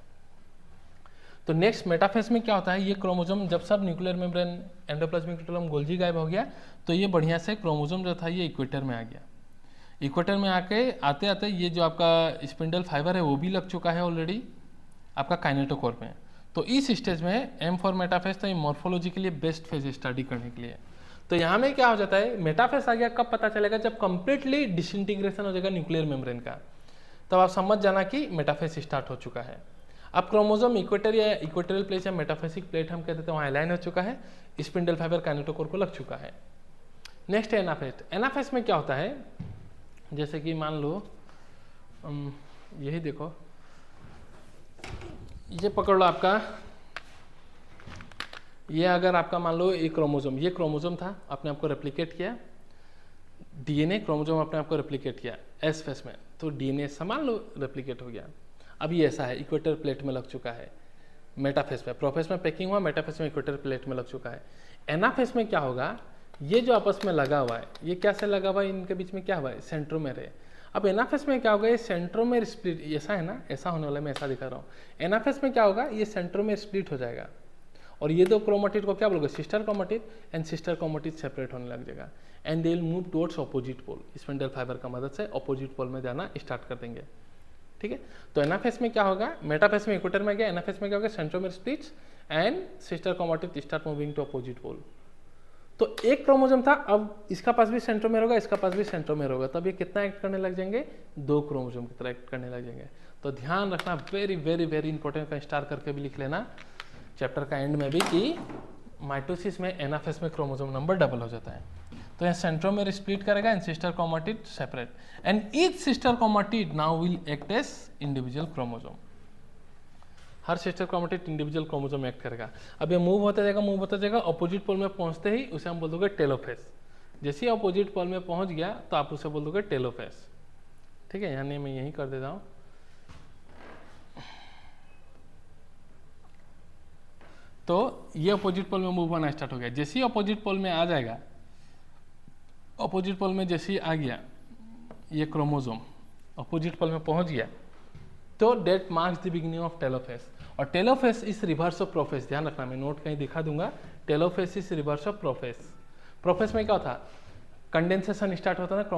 तो नेक्स्ट मेटाफेज में क्या होता है, ये क्रोमोजोम जब सब nuclear membrane, endoplasmic reticulum, Golgi गायब हो गया, तो ये बढ़िया से क्रोमोजोम जो था ये इक्वेटर में आ गया। इक्वेटर में आके आते आते ये जो आपका स्पिंडल फाइबर है वो भी लग चुका है ऑलरेडी आपका काइनेटोकोर में। तो इस स्टेज में एम फॉर मेटाफेज, तो ये मॉर्फोलॉजी के लिए बेस्ट फेज स्टडी करने के लिए। तो यहाँ में क्या हो जाता है, मेटाफेज आ गया, कब पता चलेगा, जब कंप्लीटली डिसइंटीग्रेशन हो जाएगा न्यूक्लियर मेम्ब्रेन का, तब आप समझ जाना कि मेटाफेज स्टार्ट हो चुका है। अब क्रोमोजोम इक्वेटर या इक्वेटोरियल प्लेट या मेटाफेसिक प्लेट हम कहते हैं वहाँ अलाइन हो चुका है, स्पिंडल फाइबर काइनेटोकोर को लग चुका है। नेक्स्ट है एनाफेज। एनाफेज में क्या होता है, जैसे कि मान लो यही देखो, ये पकड़ लो आपका, ये अगर आपका मान लो ये क्रोमोजोम था, अपने आप को रेप्लिकेट किया, डीएनए क्रोमोजोम अपने आप को रेप्लिकेट किया एस फेस में, तो डीएनए संभाल लो रेप्लिकेट हो गया। अब ये ऐसा है, इक्वेटर प्लेट में लग चुका है मेटाफेस में। प्रोफेस में पैकिंग हुआ, मेटाफेस में इक्वेटर प्लेट में लग चुका है। एनाफेस में क्या होगा, ये जो आपस में लगा हुआ है, ये क्या से लगा हुआ है, इनके बीच में क्या हुआ है, सेंट्रोमेर है। अब एनाफेस में क्या होगा, ये सेंट्रोमेर स्प्लिट, ऐसा है ना, ऐसा होने वाला, मैं ऐसा दिखा रहा हूँ। एनाफेस में क्या होगा, ये सेंट्रोमेर स्प्लिट हो जाएगा और ये दो क्रोमेटिड को क्या बोलोगे, sister chromatid, and sister chromatid separate होने लग जाएगा and they will move towards opposite pole. Spindle fibre का मदद से ऑपोजिट पोल में जाना स्टार्ट कर देंगे, ठीक है। तो एनाफेस में क्या होगा, मेटाफेस में इक्वेटर में गया, एनाफेस में क्या होगा, centromere splits and sister chromatid start moving to opposite pole. तो एक क्रोमोसोम था, अब इसका पास भी सेंट्रोमेर होगा, इसका पास भी सेंट्रोमेर होगा, तब ये कितना एक्ट करने लग जाएंगे, दो क्रोमोसोम की तरह एक्ट करने लग जाएंगे। तो ध्यान रखना, वेरी वेरी वेरी इंपॉर्टेंट, का स्टार करके भी लिख लेना चैप्टर का एंड में भी, कि माइटोसिस में एनाफेस में क्रोमोसोम नंबर डबल हो जाता है। तो यह सेंट्रोमेर स्प्लिट करेगा and sister chromatid separate and each sister chromatid now will act as individual chromosome. हर sister chromatid individual chromosome act करेगा। अब ये मूव होता जाएगा, मूव होता जाएगा, अपोजिट पोल में पहुंचते ही उसे हम बोल दोगे टेलोफेस। जैसे ही अपोजिट पोल में पहुंच गया तो आप उसे बोल दोगे टेलोफेस, ठीक है। यानी मैं यही कर देता हूँ। तो ये अपोजिट पोल में मूव होना स्टार्ट हो गया। जैसे ही अपोजिट पोल में आ जाएगा, अपोजिट पोल में जैसे ही आ गया ये क्रोमोसोम, अपोजिट पोल में पहुंच गया, तो that marks the beginning of telophase. और telophase is reverse of prophase, ध्यान रखना, मैं नोट कहीं दिखा दूंगा। Telophase is reverse of prophase. Prophase में क्या होता, कंडेंसेशन स्टार्ट होता है ना,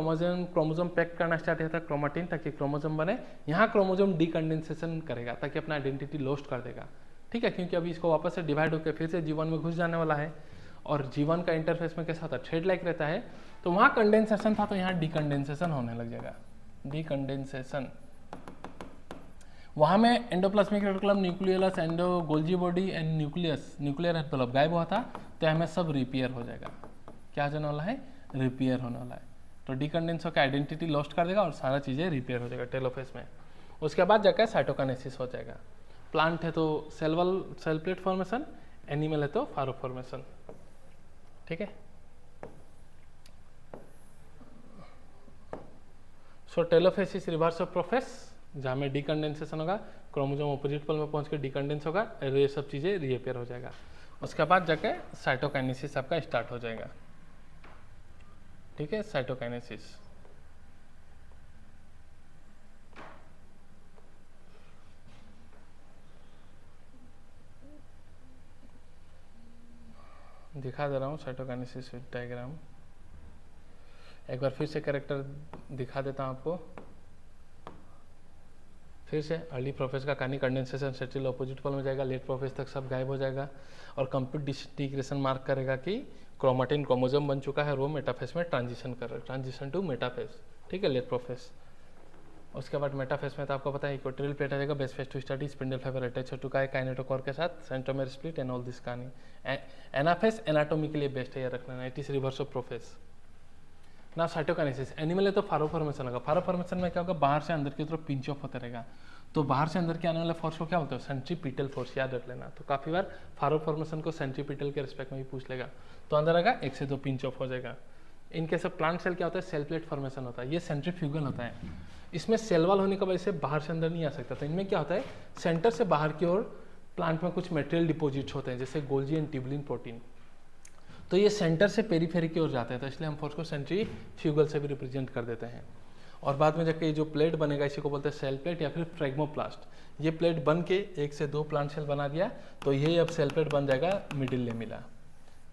क्रोमोसोम पैक करना स्टार्ट होता है क्रोमेटिन, ताकि क्रोमोसोम बने। यहाँ क्रोमोसोम डीकंडेंसेशन करेगा ताकि अपना आइडेंटिटी लॉस्ट कर देगा, ठीक है, क्योंकि अभी इसको वापस से डिवाइड होकर फिर से जीवन में घुस जाने वाला है। और जीवन का इंटरफेस में कैसा होता है, थ्रेड लाइक रहता है। तो वहाँ कंडेंसेशन था, तो यहाँ डीकंडेंसेशन होने लग जाएगा, डीकंडेंसेशन। वहाँ में endoplasmic reticulum, nucleus, endo, Golgi body and nucleus, nuclear envelope गायब हुआ था, तो हमें सब रिपेयर हो जाएगा। क्या होने वाला है, रिपेयर होने वाला है। तो डीकंडेंस होकर आइडेंटिटी लॉस्ट कर देगा और सारा चीज़ें रिपेयर हो जाएगा टेलोफेस में। उसके बाद जाकर साइटोकाइनेसिस हो जाएगा। प्लांट है तो सेल प्लेट फॉर्मेशन, एनिमल है तो फारो फॉर्मेशन, ठीक है। सो टेलोफेस इज रिवर्स ऑफ प्रोफेस, जहाँ में डीकंडेंसेशन होगा, क्रोमोसोम अपोजिट पोल में पहुंच के डीकंडेंस होगा, ये सब चीज़ें रीअपेयर हो जाएगा। उसके बाद जाके साइटोकाइनेसिस आपका स्टार्ट हो जाएगा, ठीक है, साइटोकाइनेसिस। दिखा दे रहा हूँ साइटोकाइनेसिस डायग्राम, एक बार फिर से कैरेक्टर दिखा देता हूँ आपको। फिर से अर्ली प्रोफेस का कहानी, कंडेंसेशन सेटल अपोजिट पोल में जाएगा, लेट प्रोफेस तक सब गायब हो जाएगा और कंप्लीट डिग्रेडेशन मार्क करेगा कि क्रोमेटिन क्रोमोसोम बन चुका है और वो मेटाफेस में ट्रांजिशन कर रहा है, ट्रांजिशन टू मेटाफेस, ठीक है, लेट प्रोफेस। उसके बाद मेटाफेस में तो आपको पता है इक्वेटोरियल प्लेट आ जाएगा, best phase to study, spindle fibre attach हो चुका है काइनेटोकोर के साथ, centromere split and all this कहानी। एनाफेस एनाटॉमी के लिए बेस्ट है, ये रख लेना, it is reverse of prophase. ना साइटोकाइनेसिस, एनिमल है तो फारो फॉर्मेशन होगा। फारो फॉर्मेशन में क्या होगा, बाहर से अंदर की तरफ पिंच ऑफ होता रहेगा। तो बाहर से अंदर के आने वाले फोर्स को क्या बोलते हैं, सेंट्रीपिटल फोर्स, याद रख लेना। तो काफी बार फारो फॉर्मेशन को सेंट्रीपिटल के रिस्पेक्ट में भी पूछ लेगा। तो अंदर आएगा 1 से 2 पिंच ऑफ हो जाएगा। इनके सब प्लांट सेल क्या होता है, सेल प्लेट फॉर्मेशन होता है, ये सेंट्रीफ्यूगल होता है। इसमें सेल वॉल होने की वजह से बाहर से अंदर नहीं आ सकता। तो इनमें क्या होता है, सेंटर से बाहर की ओर प्लांट में कुछ मटेरियल डिपोजिट होते हैं, जैसे गोल्जी एंड ट्यूबुलिन प्रोटीन। तो ये सेंटर से पेरीफेरी की ओर जाते हैं, तो इसलिए हम फोर्स को सेंट्रीफ्यूगल से भी रिप्रेजेंट कर देते हैं। और बाद में जाके ये जो प्लेट बनेगा इसी को बोलते हैं सेल प्लेट या फिर फ्रेगमोप्लास्ट। ये प्लेट बन के 1 से 2 प्लांट सेल बना दिया, तो यही अब सेल प्लेट बन जाएगा मिडिल लेमिला।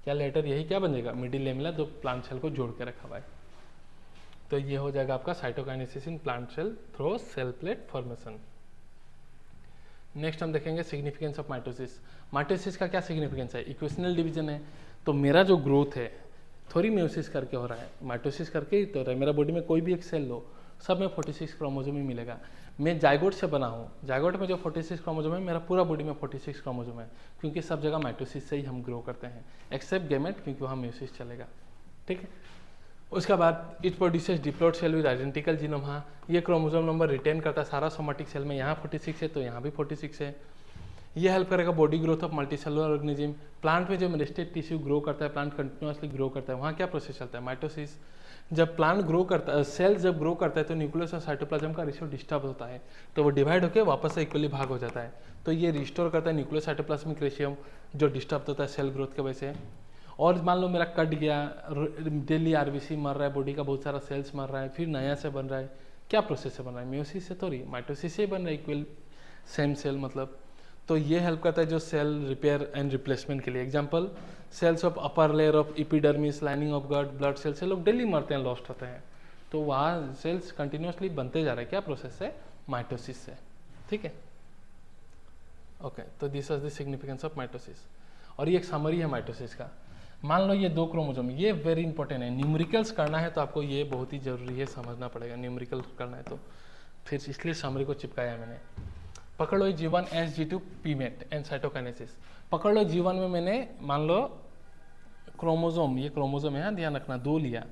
क्या लेटर यही क्या बन जाएगा, मिडिल लेमिला, 2 प्लांट सेल को जोड़ के रखा हुआ है। तो ये हो जाएगा आपका cytokinesis in plant cell through cell plate formation. Next हम देखेंगे सिग्निफिकेंस ऑफ माइटोसिस। माइटोसिस का क्या सिग्निफिकेंस है, इक्वेशनल डिवीजन है। तो मेरा जो ग्रोथ है थोड़ी म्यूसिस करके हो रहा है, माइटोसिस करके ही तो हो रहा है। मेरा बॉडी में कोई भी एक सेल लो, सब में 46 क्रोमोसोम ही मिलेगा। मैं जाइगोट से बना हूँ, जाइगोट में जो 46 क्रोमोसोम है, मेरा पूरा बॉडी में 46 क्रोमोसोम है, क्योंकि सब जगह माइटोसिस से ही हम ग्रो करते हैं, एक्सेप्ट गैमेट, क्योंकि वहाँ म्यूसिस चलेगा, ठीक है। उसके बाद it produces diploid cell with identical genome. हाँ, ये क्रोमोसोम नंबर रिटेन करता है सारा सोमेटिक सेल में, यहाँ 46 है तो यहाँ भी 46 है। ये हेल्प करेगा body growth of multicellular organism. Plant में जो मेरिस्टेड टिश्यू ग्रो करता है, प्लांट कंटिन्यूसली ग्रो करता है, वहाँ क्या प्रोसेस चलता है, माइटोसिस। जब प्लांट ग्रो करता है, सेल्स जब ग्रो करता है, तो न्यूक्लियस और साइटोप्लाज्म का रेशियो डिस्टर्ब होता है, तो वो डिवाइड होकर वापस से इक्वली भाग हो जाता है। तो ये रिस्टोर करता है न्यूक्लियो साइटोप्लाज्मिक रेशियो जो डिस्टर्ब होता है सेल ग्रोथ की वजह से। और मान लो मेरा कट गया, डेली आरबीसी मर रहा है, बॉडी का बहुत सारा सेल्स मर रहा है, फिर नया से बन रहा है, क्या प्रोसेस से बन रहा है? मेयोसिस से थोड़ी, माइटोसिस से बन रहा है इक्वल सेम सेल मतलब। तो ये हेल्प करता है जो सेल रिपेयर एंड रिप्लेसमेंट के लिए। Example, cells of upper layer of epidermis, lining of gut, blood cell से लोग डेली मरते हैं, लॉस्ट होते हैं, तो वहाँ सेल्स कंटिन्यूसली बनते जा रहे हैं, क्या प्रोसेस से? माइटोसिस से, ठीक है। ओके, तो this was the significance of mitosis. और ये एक समरी है माइटोसिस का। मान लो ये 2 क्रोमोसोम, ये वेरी इंपॉर्टेंट है, न्यूमेरिकल्स करना है तो आपको ये बहुत ही जरूरी है, समझना पड़ेगा, न्यूमेरिकल करना है तो। फिर इसलिए समरी को चिपकाया मैंने। पकड़ लो G1 SG2 पीमेट एंड साइटोकाइनेसिस। पकड़ लो G1 में मैंने मान लो क्रोमोसोम, ये क्रोमोसोम है, ध्यान रखना, 2 लिया,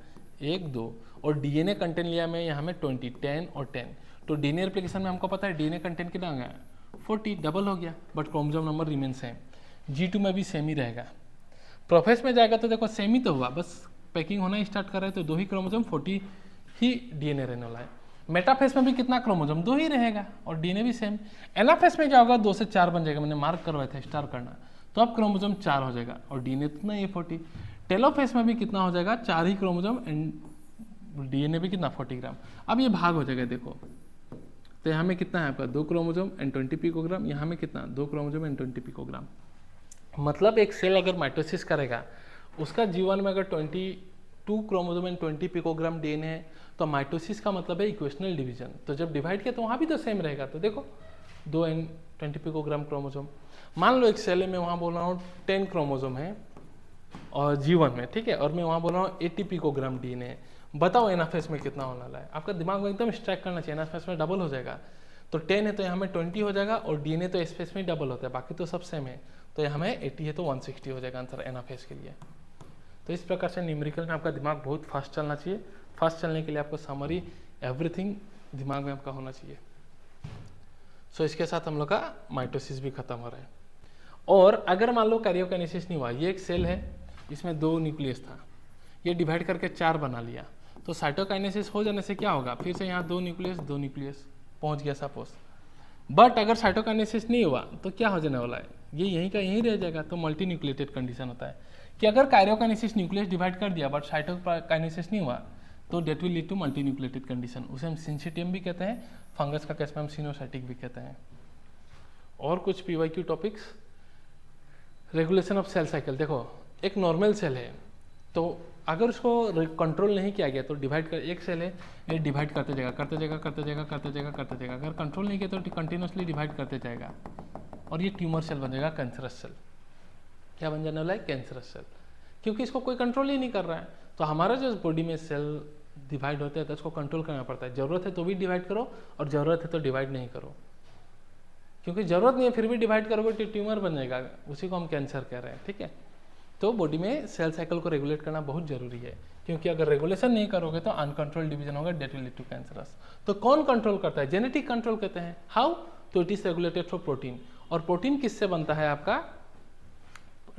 1 2, और डीएनए कंटेंट लिया मैं यहाँ में 20, 10 और 10। तो डीएनए एप्लीकेशन में हमको पता है डीएनए कंटेंट कितना आ गया, 40, डबल हो गया, but chromosome number remain same. G2 में भी सेम ही रहेगा। प्रोफेस में जाएगा तो देखो सेम ही तो हुआ, बस पैकिंग होना स्टार्ट कर रहे हैं तो 2 ही क्रोमोसोम, 40 ही डीएनए रहने वाला है। मेटाफेस में भी कितना क्रोमोसोम, 2 ही रहेगा और डीएनए भी सेम। एनाफेस में क्या होगा, 2 से 4 बन जाएगा, मैंने मार्क करवाया था स्टार करना, तो अब क्रोमोसोम 4 हो जाएगा और डीएनए कितना, ये 40। टेलोफेस में भी कितना हो जाएगा, 4 ही क्रोमोसोम एंड डीएनए भी कितना, 40 ग्राम। अब ये भाग हो जाएगा, देखो तो यहाँ में कितना है आपका, 2 क्रोमोसोम एंड 20 पिकोग्राम, यहाँ में कितना, 2 क्रोमोसोम एंड 20 पिकोग्राम। मतलब एक सेल अगर माइटोसिस करेगा, उसका जीवन में अगर 22 क्रोमोसोम एंड 20 पिकोग्राम डीएनए है, तो माइटोसिस का मतलब है इक्वेशनल डिवीजन। तो जब डिवाइड किया तो वहाँ भी तो सेम रहेगा। तो देखो 2 एंड 20 पिकोग्राम क्रोमोसोम। मान लो एक सेल है, मैं वहाँ बोल रहा हूँ 10 क्रोमोसोम है और जीवन में, ठीक है, और मैं वहाँ बोल रहा हूँ 80 पिकोग्राम डीएनए है। बताओ एनाफेस में कितना होने वाला है? आपका दिमाग में एकदम स्ट्राइक करना चाहिए, एनाफेस में डबल हो जाएगा। तो 10 है तो यहाँ में 20 हो जाएगा, और डीएनए तो स्पेस में डबल होता है, बाकी तो सब सेम है, तो यहाँ में 80 है तो 160 हो जाएगा आंसर एनाफेस के लिए। तो इस प्रकार से न्यूमेरिकल में आपका दिमाग बहुत फास्ट चलना चाहिए। फास्ट चलने के लिए आपको समरी एवरीथिंग दिमाग में आपका होना चाहिए। सो इसके साथ हम लोग का माइटोसिस भी खत्म हो रहा है। और अगर मान लो कैरियोकाइनेसिस नहीं हुआ, ये एक सेल है, इसमें 2 न्यूक्लियस था, ये डिवाइड करके 4 बना लिया, तो साइटोकाइनेसिस हो जाने से क्या होगा, फिर से यहाँ 2 न्यूक्लियस पहुँच गया सपोज। बट अगर साइटोकाइनेसिस नहीं हुआ तो क्या हो जाने वाला है, ये यहीं का यहीं रह जाएगा, तो मल्टी न्यूक्लिएटेड कंडीशन होता है कि अगर कैरियोकाइनेसिस न्यूक्लियस डिवाइड कर दिया बट साइटोकाइनेसिस नहीं हुआ, तो that will lead to multi nucleated condition. उसे हम सिंसिटियम भी कहते हैं, फंगस का केस में हम सिनोसाइटिक भी कहते हैं। और कुछ PYQ topics, regulation of cell cycle. देखो एक नॉर्मल सेल है, तो अगर उसको कंट्रोल नहीं किया गया तो डिवाइड कर, एक सेल है ये डिवाइड करते जाएगा, अगर कंट्रोल नहीं किया तो कंटिन्यूसली डिवाइड करते जाएगा, और ये ट्यूमर सेल बन जाएगा, कैंसरस सेल। क्या बन जाने वाला है, कैंसरस सेल, क्योंकि इसको कोई कंट्रोल ही नहीं कर रहा है। तो हमारा जो बॉडी में सेल डिवाइड होते हैं तो उसको कंट्रोल करना पड़ता है। जरूरत है तो भी डिवाइड करो, और जरूरत है तो डिवाइड नहीं करो, क्योंकि जरूरत नहीं है फिर भी डिवाइड करोगे तो ट्यूमर बन जाएगा, उसी को हम कैंसर कह रहे हैं, ठीक है। तो बॉडी में सेल साइकिल को रेगुलेट करना बहुत जरूरी है, क्योंकि अगर रेगुलेशन नहीं करोगे तो अनकंट्रोल डिवीजन होगा, that will lead to cancerous. तो कौन कंट्रोल करता है, जेनेटिक कंट्रोल कहते हैं। हाउ, तो it is regulated through protein, और प्रोटीन किससे बनता है, आपका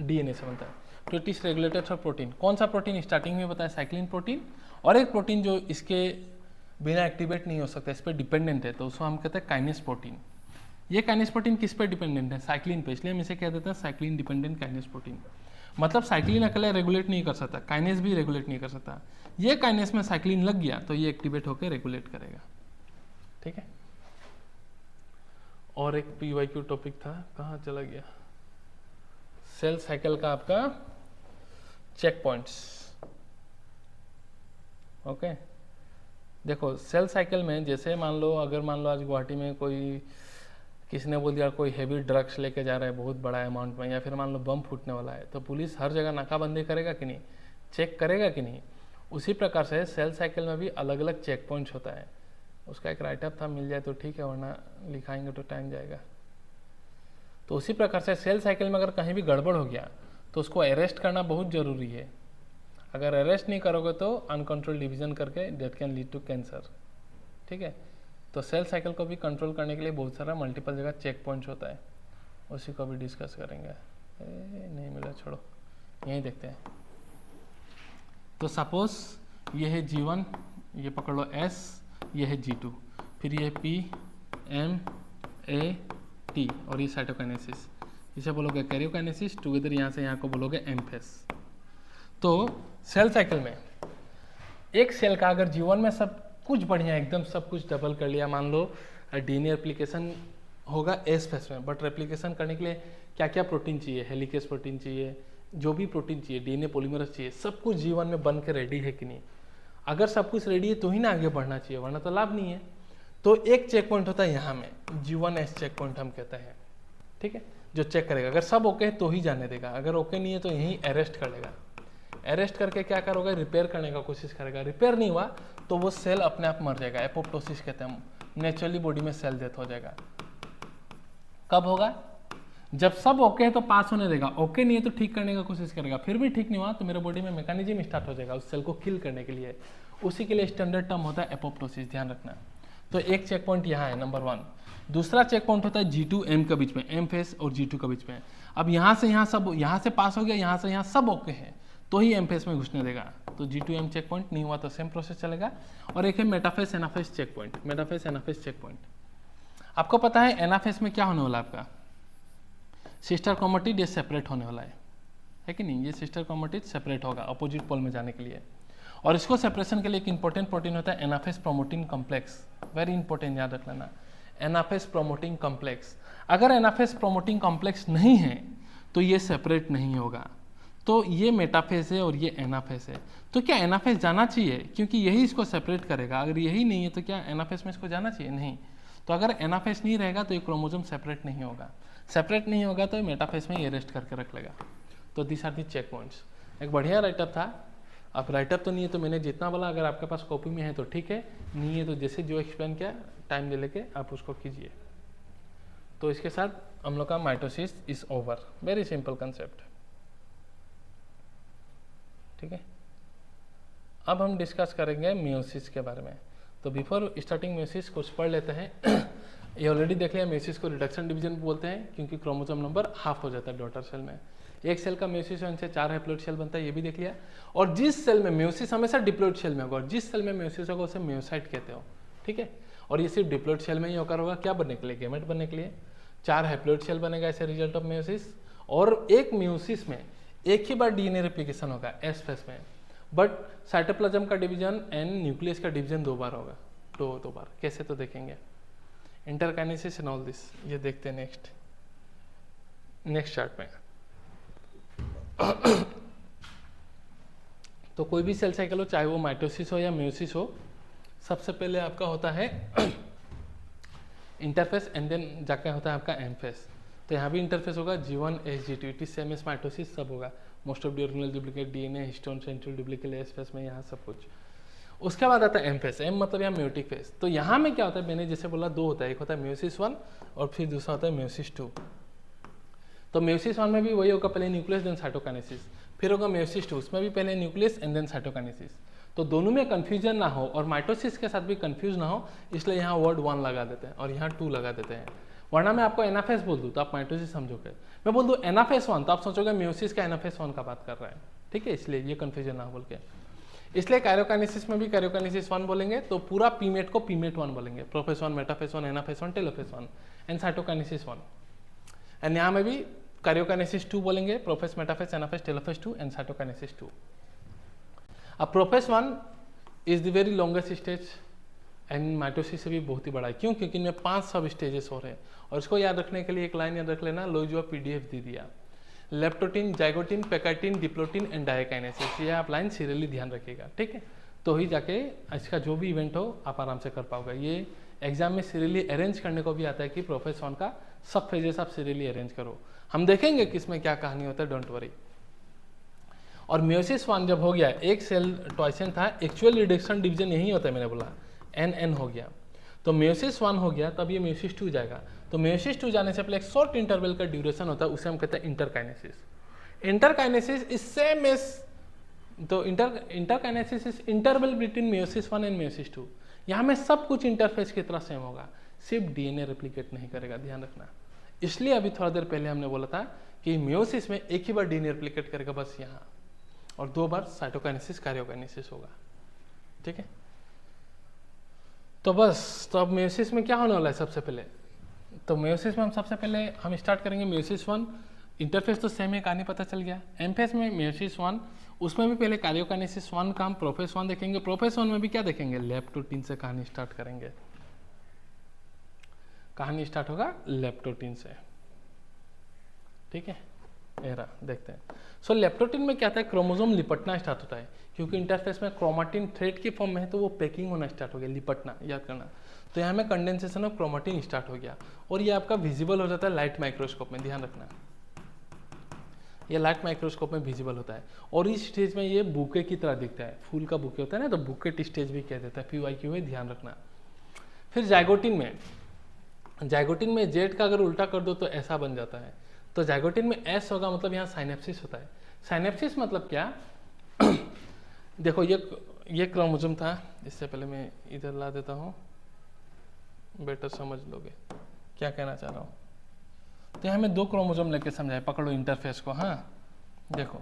डीएनए से बनता है। तो it is regulated through protein. कौन सा प्रोटीन, स्टार्टिंग में बताया साइक्लिन प्रोटीन, और एक प्रोटीन जो इसके बिना एक्टिवेट नहीं हो सकता, इस पर डिपेंडेंट है, तो उसको हम कहते हैं काइनेस प्रोटीन। ये काइनेस प्रोटीन किस पे डिपेंडेंट है, साइक्लिन पे, इसलिए हम इसे कह देते हैं साइक्लिन डिपेंडेंट काइनेस प्रोटीन। मतलब साइक्लिन अकेला रेगुलेट नहीं कर सकता, काइनेस भी रेगुलेट नहीं कर सकता। ये काइनेस में साइक्लिन लग गया तो ये एक्टिवेट होकर रेगुलेट करेगा, ठीक है। और एक पीवाईक्यू टॉपिक था, कहाँ चला गया, सेल साइकिल का आपका चेक पॉइंट्स। ओके, देखो सेल साइकिल में जैसे मान लो आज गुवाहाटी में कोई किसी ने बोल दिया कोई हेवी ड्रग्स लेके जा रहा है बहुत बड़ा अमाउंट में, या फिर मान लो बम फूटने वाला है, तो पुलिस हर जगह नाकाबंदी करेगा कि नहीं, चेक करेगा कि नहीं। उसी प्रकार से सेल साइकिल में भी अलग अलग चेक पॉइंट्स होता है। उसका एक राइटअप था, मिल जाए तो ठीक है, वरना लिखाएंगे तो टाइम जाएगा। तो उसी प्रकार से सेल साइकिल में अगर कहीं भी गड़बड़ हो गया तो उसको अरेस्ट करना बहुत ज़रूरी है। अगर अरेस्ट नहीं करोगे तो अनकंट्रोल डिवीजन करके that can lead to cancer, ठीक है। तो सेल साइकिल को भी कंट्रोल करने के लिए बहुत सारा मल्टीपल जगह चेक पॉइंट्स होता है, उसी को भी डिस्कस करेंगे। नहीं मिला, छोड़ो, यहीं देखते हैं। तो सपोज ये है G1, ये पकड़ लो S, ये है G2, फिर ये P M A T, और ये साइटोकाइनेसिस, इसे बोलोगे कैरियोकाइनेसिस। टुगेदर यहाँ से यहाँ को बोलोगे एम फेस, तो सेल साइकिल में एक सेल का अगर जीवन में सब कुछ बढ़िया एकदम सब कुछ डबल कर लिया, मान लो डीएनए रेप्लिकेशन होगा एस फेस में, बट रेप्लिकेशन करने के लिए क्या क्या प्रोटीन चाहिए, हेलिकेस प्रोटीन चाहिए, जो भी प्रोटीन चाहिए, डीएनए पॉलीमरेज चाहिए, सब कुछ जीवन में बन के रेडी है कि नहीं। अगर सब कुछ रेडी है तो ही ना आगे बढ़ना चाहिए, वरना तो लाभ नहीं है। तो एक चेक पॉइंट होता है यहाँ में, G1S चेक पॉइंट हम कहते हैं, ठीक है, जो चेक करेगा अगर सब ओके है तो ही जाने देगा, अगर ओके नहीं है तो यहीं अरेस्ट कर लेगा। अरेस्ट करके क्या करोगे, रिपेयर करने का कोशिश करेगा, रिपेयर नहीं हुआ तो वो सेल अपने आप मर जाएगा, एपोप्टोसिस कहते हैं हम, नेचुरली बॉडी में सेल डेथ हो जाएगा। कब होगा, जब सब ओके है तो पास होने देगा, ओके नहीं है तो ठीक करने का कोशिश करेगा, फिर भी ठीक नहीं हुआ तो मेरे बॉडी में मैकेनिज्म स्टार्ट हो जाएगा उस सेल को किल करने के लिए, उसी के लिए स्टैंडर्ड टर्म होता है एपोप्टोसिस, ध्यान रखना। तो एक चेक पॉइंट यहाँ है नंबर 1। दूसरा चेक पॉइंट होता है G2M के बीच में, M फेस और G2 के बीच में। अब यहाँ से यहाँ सब, यहाँ से पास हो गया, यहाँ से यहाँ सब ओके है तो ही M फेस में घुसने देगा। तो G2M चेक पॉइंट नहीं हुआ तो सेम प्रोसेस चलेगा। और एक है metaphase anaphase checkpoint, metaphase anaphase checkpoint. आपको पता है एनाफेस में क्या होने वाला है, आपका सिस्टर क्रोमेटिड ये सेपरेट होने वाला है कि नहीं, ये सिस्टर क्रोमेटिड सेपरेट होगा अपोजिट पोल में जाने के लिए। और इसको सेपरेशन के लिए एक इंपॉर्टेंट प्रोटीन होता है anaphase promoting complex, very important, याद रख लेना, एनाफेस प्रोमोटिंग कॉम्प्लेक्स। अगर एनाफेस प्रोमोटिंग कॉम्प्लेक्स नहीं है तो ये सेपरेट नहीं होगा। तो ये मेटाफेस है और ये एनाफेस है, तो क्या एनाफेस जाना चाहिए, क्योंकि यही इसको सेपरेट करेगा। अगर यही नहीं है तो क्या एनाफेस में इसको जाना चाहिए, नहीं। तो अगर एनाफेस नहीं रहेगा तो ये क्रोमोसोम सेपरेट नहीं होगा, सेपरेट नहीं होगा तो मेटाफेस में ये रेस्ट करके रख लेगा। तो this are the checkpoints. एक बढ़िया राइटअप था, अब राइटअप तो नहीं है तो मैंने जितना बोला, अगर आपके पास कॉपी में है तो ठीक है, नहीं है तो जैसे जो एक्सप्लेन किया टाइम ले लेके आप उसको कीजिए। तो इसके साथ हम लोग का mitosis is over, very simple concept, ठीक है। अब हम डिस्कस करेंगे म्यूसिस के बारे में। तो बिफोर स्टार्टिंग म्यूसिस कुछ पढ़ लेते हैं। ये ऑलरेडी देख लिया, म्यूसिस को रिडक्शन डिवीजन बोलते हैं क्योंकि क्रोमोसोम नंबर हाफ हो जाता है डॉटर सेल में। एक सेल का म्यूसिस से 4 हैप्लॉइड सेल बनता है, ये भी देख लिया। और जिस सेल में म्यूसिस हमेशा डिप्लॉइड सेल में होगा, और जिस सेल में म्यूसिस होगा उसे म्यूसाइट कहते हो, ठीक है। और ये सिर्फ डिप्लॉइड सेल में ही होकर होगा, क्या बनने के लिए, गेमेट बनने के लिए। 4 हैप्लॉइड सेल बनेगा ऐसे रिजल्ट ऑफ म्यूसिस। और एक म्यूसिस में एक ही बार डीएनए रेप्लिकेशन होगा एस फेस में, बट साइटोप्लाज्म का डिवीजन एंड न्यूक्लियस का डिवीजन 2 बार होगा, दो बार। कैसे, तो देखेंगे इंटरकाइनेसिस एंड ऑल दिस, ये देखते हैं नेक्स्ट चार्ट में। तो कोई भी सेल साइकिल हो, चाहे वो माइटोसिस हो या म्यूसिस हो, सबसे पहले आपका होता है इंटरफेस एंड देन जाके होता है आपका एम फेस। तो यहाँ भी इंटरफेस होगा G1S G2, it same S mitosis, सब होगा। Most of the original duplicate DNA, histone, central duplicate S phase में, यहाँ सब कुछ। उसके बाद आता है एम फेस, एम मतलब यहाँ म्यूटिक फेस। तो यहाँ में क्या होता है, मैंने जैसे बोला 2 होता है, एक होता है म्यूसिस 1 और फिर दूसरा होता है म्यूसिस 2। तो म्यूसिस 1 में भी वही होगा, पहले न्यूक्लियस देन साइटोकाइनेसिस, फिर होगा म्यूसिस 2, उसमें भी पहले न्यूक्लियस एंड देन साइटोकाइनेसिस। तो दोनों में कन्फ्यूजन ना हो और माइटोसिस के साथ भी कन्फ्यूज ना हो, इसलिए यहाँ वर्ड 1 लगा देते हैं और यहाँ 2 लगा देते हैं। वरना मैं आपको एनाफेस बोल दूँ तो आप माइटोसिस समझोगे, मैं बोल दूँ एनाफेस 1 तो आप सोचोगे म्यूसिस का एनाफेस 1 का बात कर रहा है, ठीक है। इसलिए ये कन्फ्यूजन ना बोल के, इसलिए कैरियोकाइनेसिस में भी कैरियोकाइनेसिस 1 बोलेंगे, तो पूरा पीमेट को पीमेट 1 बोलेंगे, prophase 1, metaphase 1, anaphase 1, telophase 1 and cytokinesis 1। And यहाँ में भी कैरियोकाइनेसिस 2 बोलेंगे, prophase, metaphase, anaphase, telophase 2 and cytokinesis 2। अब prophase 1 is the very longest stage and mitosis से भी बहुत ही बड़ा है। क्यों? क्योंकि इनमें 5 सब स्टेजेस हो रहे हैं। और इसको याद रखने के लिए एक लाइन याद रख लेना, लो जो PDF दे दिया, leptotene, zygotene, pachytene, diplotene and diakinesis, ये आप लाइन सीरियली ध्यान रखिएगा, ठीक है। तो ही जाके इसका जो भी इवेंट हो आप आराम से कर पाओगे। ये एग्जाम में सीरियली अरेंज करने को भी आता है कि प्रोफेस 1 का सब फेजेस आप सीरियली अरेंज करो। हम देखेंगे कि इसमें क्या कहानी होता है, डोंट वरी। और म्यूसिस 1 जब हो गया, एक सेल टॉयसन था, एक्चुअल रिडक्शन डिवीजन यही होता है, मैंने बोला NN हो गया, तो म्यूसिस 1 हो गया, तब ये म्यूसिस 2 जाएगा। तो म्यूसिस 2 जाने से पहले एक शॉर्ट इंटरवल का ड्यूरेशन होता है, उसे हम कहते हैं interkinesis. Interkinesis is same as, तो interkinesis is interval between meiosis 1 and meiosis 2। यहाँ में सब कुछ इंटरफेस की तरह सेम होगा, सिर्फ डीएनए रेप्लिकेट नहीं करेगा, ध्यान रखना। इसलिए अभी थोड़ा देर पहले हमने बोला था कि म्यूसिस में एक ही बार डीएनए रेप्लिकेट करेगा बस यहाँ, और 2 बार साइटोकाइनेसिस, कैरियोकाइनेसिस होगा, ठीक है। तो बस, तो अब म्यूसिस में क्या होने वाला है सबसे पहले, तो म्यूसिस में हम सबसे पहले हम स्टार्ट करेंगे म्यूसिस 1, इंटरफेस तो सेम है, कहानी पता चल गया। एम फेस में मेयोसिस 1, उसमें भी पहले कार्योकाइनेसिस 1 का हम प्रोफेस 1 देखेंगे। प्रोफेस 1 में भी क्या देखेंगे, लेप्टोटीन से कहानी स्टार्ट करेंगे। कहानी स्टार्ट होगा लेप्टोटीन से, ठीक है। एरा देखते हैं। सो लेप्टोटीन में क्या होता है, क्रोमोसोम लिपटना स्टार्ट होता है, क्योंकि इंटरफेस में क्रोमाटिन थ्रेड की फॉर्म में है तो वो पैकिंग होना स्टार्ट हो गया, लिपटना, याद करना। तो यहाँ में कंडेंसेशन ऑफ क्रोमाटिन स्टार्ट हो गया और ये आपका विजिबल हो जाता है लाइट माइक्रोस्कोप में, ध्यान रखना। ये लाइट माइक्रोस्कोप में विजिबल होता है और इस स्टेज में ये बुके की तरह दिखता है। फूल का बुके होता है ना, तो बुके स्टेज भी कह देता है, PYQ है, ध्यान रखना। फिर जाइगोटिन में जेड का अगर उल्टा कर दो तो ऐसा बन जाता है। तो जाइगोटिन में एस होगा, मतलब यहाँ साइनेप्सिस होता है। साइनेप्सिस मतलब क्या देखो ये क्रोमोसोम था, इससे पहले मैं इधर ला देता हूँ, बेटर समझ लोगे क्या कहना चाह रहा हूँ। तो यहाँ मैं 2 क्रोमोसोम लेके समझाए, पकड़ो इंटरफेस को। हाँ देखो,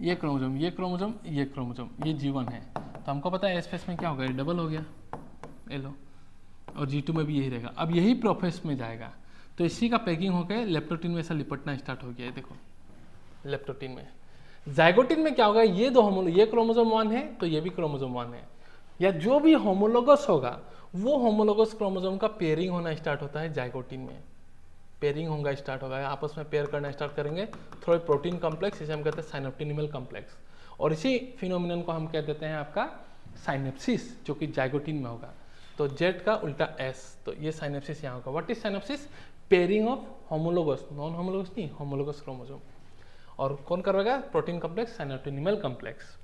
ये क्रोमोसोम, ये क्रोमोसोम, ये क्रोमोसोम, ये G1 है। तो हमको पता है एस फेस में क्या होगा, डबल हो गया, ये लो, और G2 में भी यही रहेगा। अब यही प्रोफेस में जाएगा तो इसी का पैकिंग होकर लेप्टोटीन में ऐसा लिपटना स्टार्ट हो गया है। देखो लेप्टोटीन में। जाइगोटिन में क्या होगा, ये 2 ये क्रोमोसोम 1 है तो ये भी क्रोमोसोम 1 है, या जो भी होमोलोगस होगा वो होमोलोगस क्रोमोसोम का पेयरिंग होना स्टार्ट होता है जाइगोटिन में। पेयरिंग होगा स्टार्ट होगा, आपस में पेयर करना स्टार्ट करेंगे थोड़े प्रोटीन कॉम्प्लेक्स, इसे हम कहते हैं साइनोप्टिनिमल कॉम्प्लेक्स, और इसी फिनोमिनन को हम कह देते हैं आपका साइनेप्सिस, जो कि जाइगोटिन में होगा। तो जेड का उल्टा एस, तो ये साइनेप्सिस यहाँ होगा। What is synapsis, pairing of homologous, non homologous नहीं, होमोलोगस क्रोमोसोम। और कौन करवाएगा, प्रोटीन कॉम्प्लेक्स, साइनोप्टिनिमल कॉम्प्लेक्स।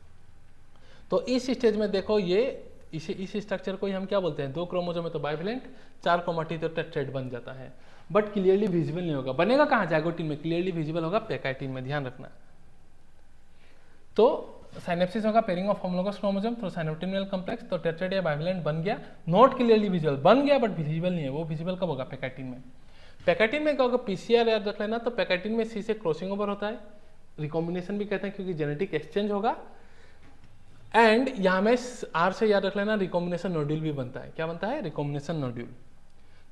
तो इस स्टेज में देखो ये इस स्ट्रक्चर को ही हम क्या बोलते हैं, 2 क्रोमोसोम है तो बाइवेलेंट, 4 क्रोमेटिड तो टेट्राहेड बन जाता है, बट क्लियरली विजिबल नहीं होगा। बनेगा कहाँ, जाइगोटिन में, क्लियरली विजिबल होगा पैकाइटिन में, ध्यान रखना। तो साइनेप्सिस होगा pairing of homologous chromosome through synaptonemal complex, तो टेट्राहेड या बाइवेलेंट बन गया, नॉट क्लियरली विजिबल, बन गया बट विजिबल नहीं है। वो विजिबल कब होगा, पैकाइटिन में। पैकाइटिन में क्या होगा, PCR याद रख लेना। तो पैकाइटिन में C से क्रॉसिंग ओवर होता है, रिकॉम्बिनेशन भी कहते हैं क्योंकि जेनेटिक एक्सचेंज होगा, एंड यहाँ में R से याद रख लेना, रिकॉम्बिनेशन नोड्यूल भी बनता है। क्या बनता है, रिकॉम्बिनेशन नोड्यूल।